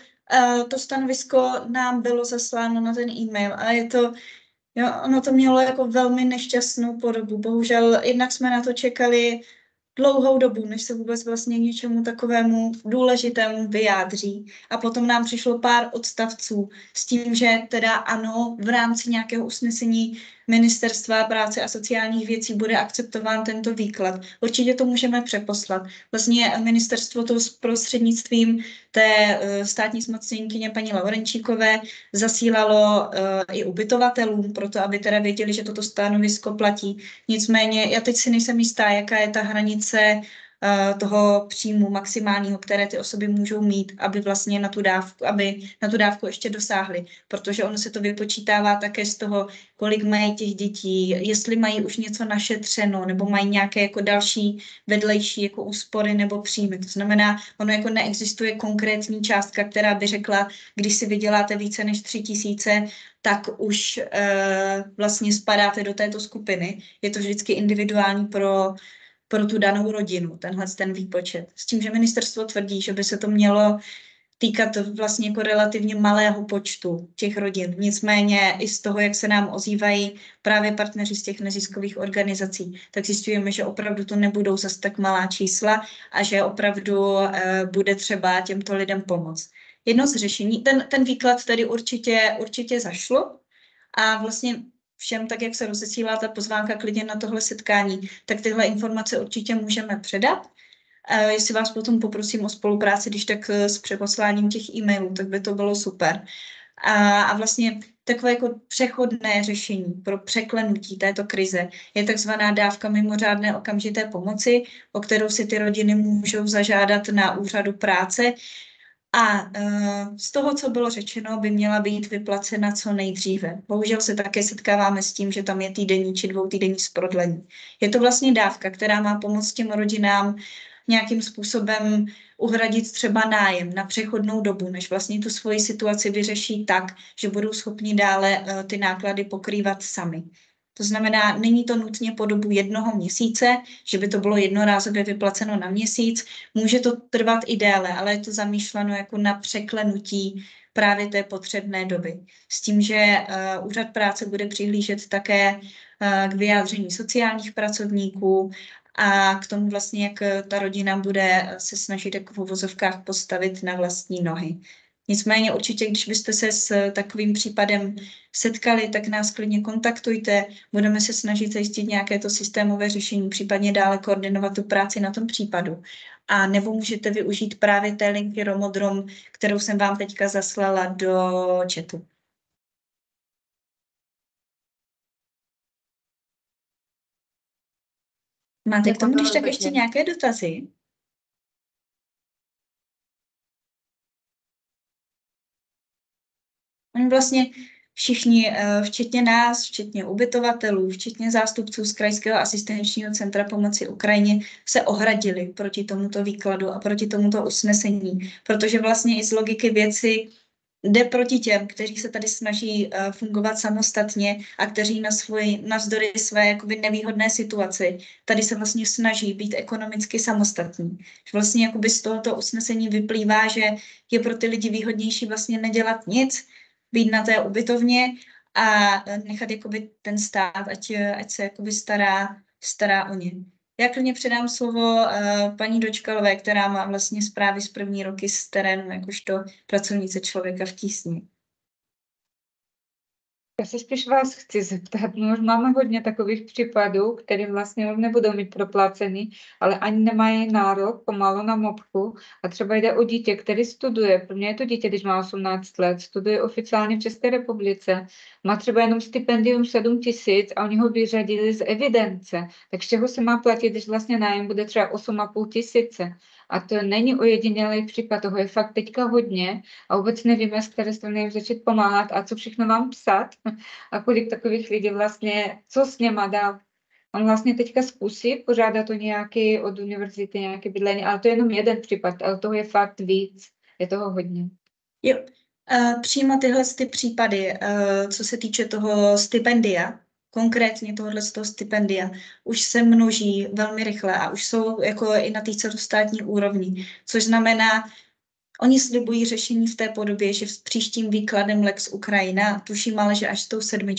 To stanovisko nám bylo zasláno na ten e-mail a je to, jo, ono to mělo jako velmi nešťastnou podobu. Bohužel jednak jsme na to čekali dlouhou dobu, než se vůbec vlastně k něčemu takovému důležitému vyjádří. A potom nám přišlo pár odstavců s tím, že teda ano, v rámci nějakého usnesení Ministerstva práce a sociálních věcí bude akceptován tento výklad. Určitě to můžeme přeposlat. Vlastně ministerstvo to s prostřednictvím té státní zmocněnkyně paní Laurenčíkové zasílalo i ubytovatelům, proto aby teda věděli, že toto stanovisko platí. Nicméně já teď si nejsem jistá, jaká je ta hranice toho příjmu maximálního, které ty osoby můžou mít, aby vlastně na tu dávku ještě dosáhly, protože ono se to vypočítává také z toho, kolik mají těch dětí, jestli mají už něco našetřeno, nebo mají nějaké jako další vedlejší jako úspory nebo příjmy. To znamená, ono jako neexistuje konkrétní částka, která by řekla, když si vyděláte více než 3000, tak už vlastně spadáte do této skupiny. Je to vždycky individuální pro tu danou rodinu, ten výpočet. S tím, že ministerstvo tvrdí, že by se to mělo týkat vlastně jako relativně malého počtu těch rodin. Nicméně i z toho, jak se nám ozývají právě partneři z těch neziskových organizací, tak zjišťujeme, že opravdu to nebudou zase tak malá čísla a že opravdu bude třeba těmto lidem pomoct. Jedno z řešení, ten výklad tady určitě zašlo a vlastně všem, tak jak se rozesílá ta pozvánka klidně na tohle setkání, tak tyhle informace určitě můžeme předat. Jestli vás potom poprosím o spolupráci, když tak s přeposláním těch e-mailů, tak by to bylo super. A vlastně takové jako přechodné řešení pro překlenutí této krize je takzvaná dávka mimořádné okamžité pomoci, o kterou si ty rodiny můžou zažádat na úřadu práce. A z toho, co bylo řečeno, by měla být vyplacena co nejdříve. Bohužel se také setkáváme s tím, že tam je týdenní či dvoutýdenní zprodlení. Je to vlastně dávka, která má pomoct těm rodinám nějakým způsobem uhradit třeba nájem na přechodnou dobu, než vlastně tu svoji situaci vyřeší tak, že budou schopni dále ty náklady pokrývat sami. To znamená, není to nutně po dobu 1 měsíce, že by to bylo jednorázově vyplaceno na měsíc. Může to trvat i déle, ale je to zamýšleno jako na překlenutí právě té potřebné doby. S tím, že úřad práce bude přihlížet také k vyjádření sociálních pracovníků a k tomu vlastně, jak ta rodina bude se snažit jako v uvozovkách postavit na vlastní nohy. Nicméně určitě, když byste se s takovým případem setkali, tak nás klidně kontaktujte, budeme se snažit zajistit nějaké to systémové řešení, případně dále koordinovat tu práci na tom případu. A nebo můžete využít právě té linky Romodrom, kterou jsem vám teďka zaslala do chatu. Máte k tomu když tak ještě nějaké dotazy? Oni vlastně všichni, včetně nás, včetně ubytovatelů, včetně zástupců z Krajského asistenčního centra pomoci Ukrajině, se ohradili proti tomuto výkladu a proti tomuto usnesení, protože vlastně i z logiky věci jde proti těm, kteří se tady snaží fungovat samostatně a kteří navzdory své jakoby nevýhodné situaci tady se vlastně snaží být ekonomicky samostatní. Vlastně jakoby z tohoto usnesení vyplývá, že je pro ty lidi výhodnější vlastně nedělat nic, být na té ubytovně a nechat jakoby ten stát, ať se jakoby stará o ně. Já klidně předám slovo paní Dočkalové, která má vlastně zprávy z první roky z terénu, jakožto pracovnice Člověka v tísni. Já se spíš vás chci zeptat, máme hodně takových případů, které vlastně nebudou mít proplacený, ale ani nemají nárok pomalu na mopku a třeba jde o dítě, který studuje, pro mě je to dítě, když má 18 let, studuje oficiálně v České republice, má třeba jenom stipendium 7 000 a oni ho vyřadili z evidence, tak z čeho se má platit, když vlastně nájem bude třeba 8 500. A to není ojedinělý případ, toho je fakt teďka hodně a vůbec nevíme, z které strany jim začít pomáhat a co všechno vám psat a kolik takových lidí vlastně, co s něma dál. On vlastně teďka zkusí požádat o nějaký od univerzity nějaké bydlení, ale to je jenom jeden případ, ale toho je fakt víc, je toho hodně. Jo, přímo tyhle ty případy, co se týče toho stipendia, konkrétně tohohle z toho stipendia, už se množí velmi rychle a už jsou jako i na té celostátní úrovni, což znamená, oni slibují řešení v té podobě, že s příštím výkladem Lex Ukrajina, tuším ale, že až s tou 7,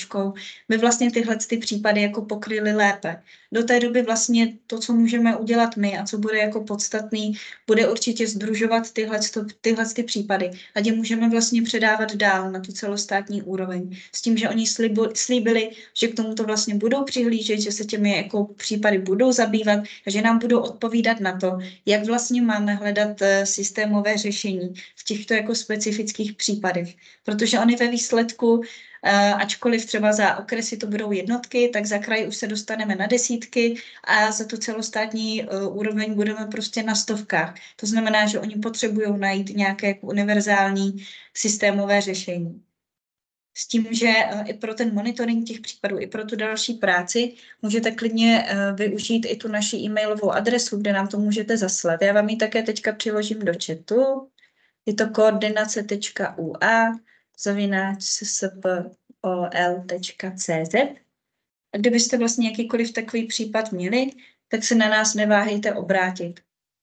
by vlastně tyhle ty případy jako pokryly lépe. Do té doby vlastně to, co můžeme udělat my a co bude jako podstatný, bude určitě sdružovat tyhle ty případy. A je můžeme vlastně předávat dál na tu celostátní úroveň. S tím, že oni slíbili, že k tomuto vlastně budou přihlížet, že se těmi jako případy budou zabývat a že nám budou odpovídat na to, jak vlastně máme hledat systémové řešení v těchto jako specifických případech. Protože oni ve výsledku, ačkoliv třeba za okresy to budou jednotky, tak za kraj už se dostaneme na desítky a za tu celostátní úroveň budeme prostě na stovkách. To znamená, že oni potřebují najít nějaké univerzální systémové řešení. S tím, že i pro ten monitoring těch případů, i pro tu další práci můžete klidně využít i tu naši e-mailovou adresu, kde nám to můžete zaslat. Já vám ji také teďka přiložím do chatu. Je to koordinace.ua@sspol.cz. A kdybyste vlastně jakýkoliv takový případ měli, tak se na nás neváhejte obrátit.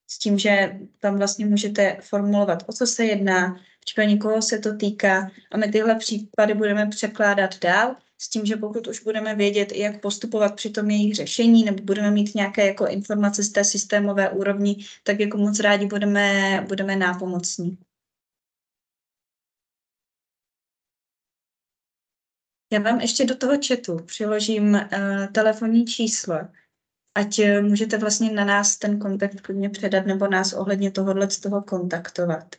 s tím, že tam vlastně můžete formulovat, o co se jedná, v případě koho se to týká a my tyhle případy budeme překládat dál s tím, že pokud už budeme vědět, jak postupovat při tom jejich řešení nebo budeme mít nějaké jako informace z té systémové úrovni, tak jako moc rádi budeme nápomocní. Já vám ještě do toho chatu přiložím telefonní číslo, ať můžete vlastně na nás ten kontakt klidně předat nebo nás ohledně tohohle z toho kontaktovat.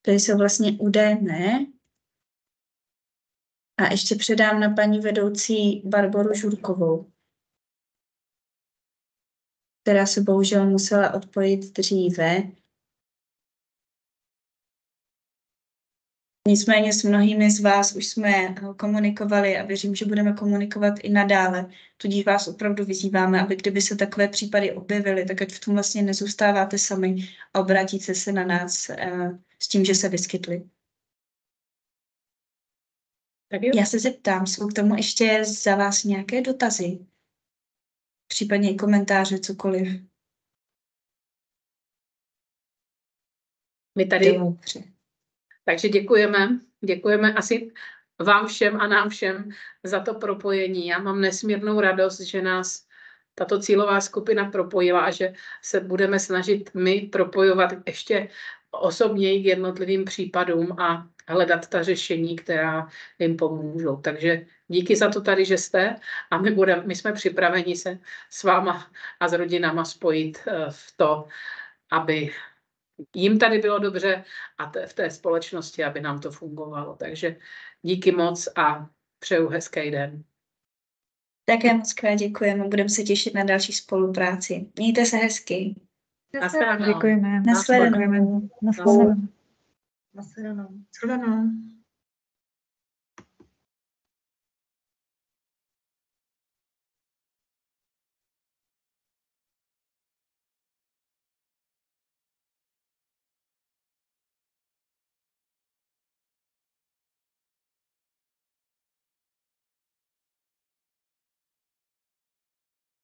To jsou vlastně údaje. A ještě předám na paní vedoucí Barboru Žurkovou, která se bohužel musela odpojit dříve. Nicméně s mnohými z vás už jsme komunikovali a věřím, že budeme komunikovat i nadále. Tudíž vás opravdu vyzýváme, aby kdyby se takové případy objevily, tak ať v tom vlastně nezůstáváte sami a obrátíte se na nás s tím, že se vyskytly. Tak jo. Já se zeptám, jsou k tomu ještě za vás nějaké dotazy? Případně i komentáře, cokoliv. My tady, Dobře. takže děkujeme asi vám všem a nám všem za to propojení. Já mám nesmírnou radost, že nás tato cílová skupina propojila a že se budeme snažit my propojovat ještě osobněji k jednotlivým případům a hledat ta řešení, která jim pomůžou. Takže díky za to tady, že jste a my jsme připraveni se s váma a s rodinama spojit v to, aby jim tady bylo dobře a v té společnosti, aby nám to fungovalo. Takže díky moc a přeju hezký den. Také moc krát děkujeme, budeme se těšit na další spolupráci. Mějte se hezky. Nashledanou. Děkujeme. Nashledanou. Děkujeme. Nashledanou. Nashledanou. Shledanou.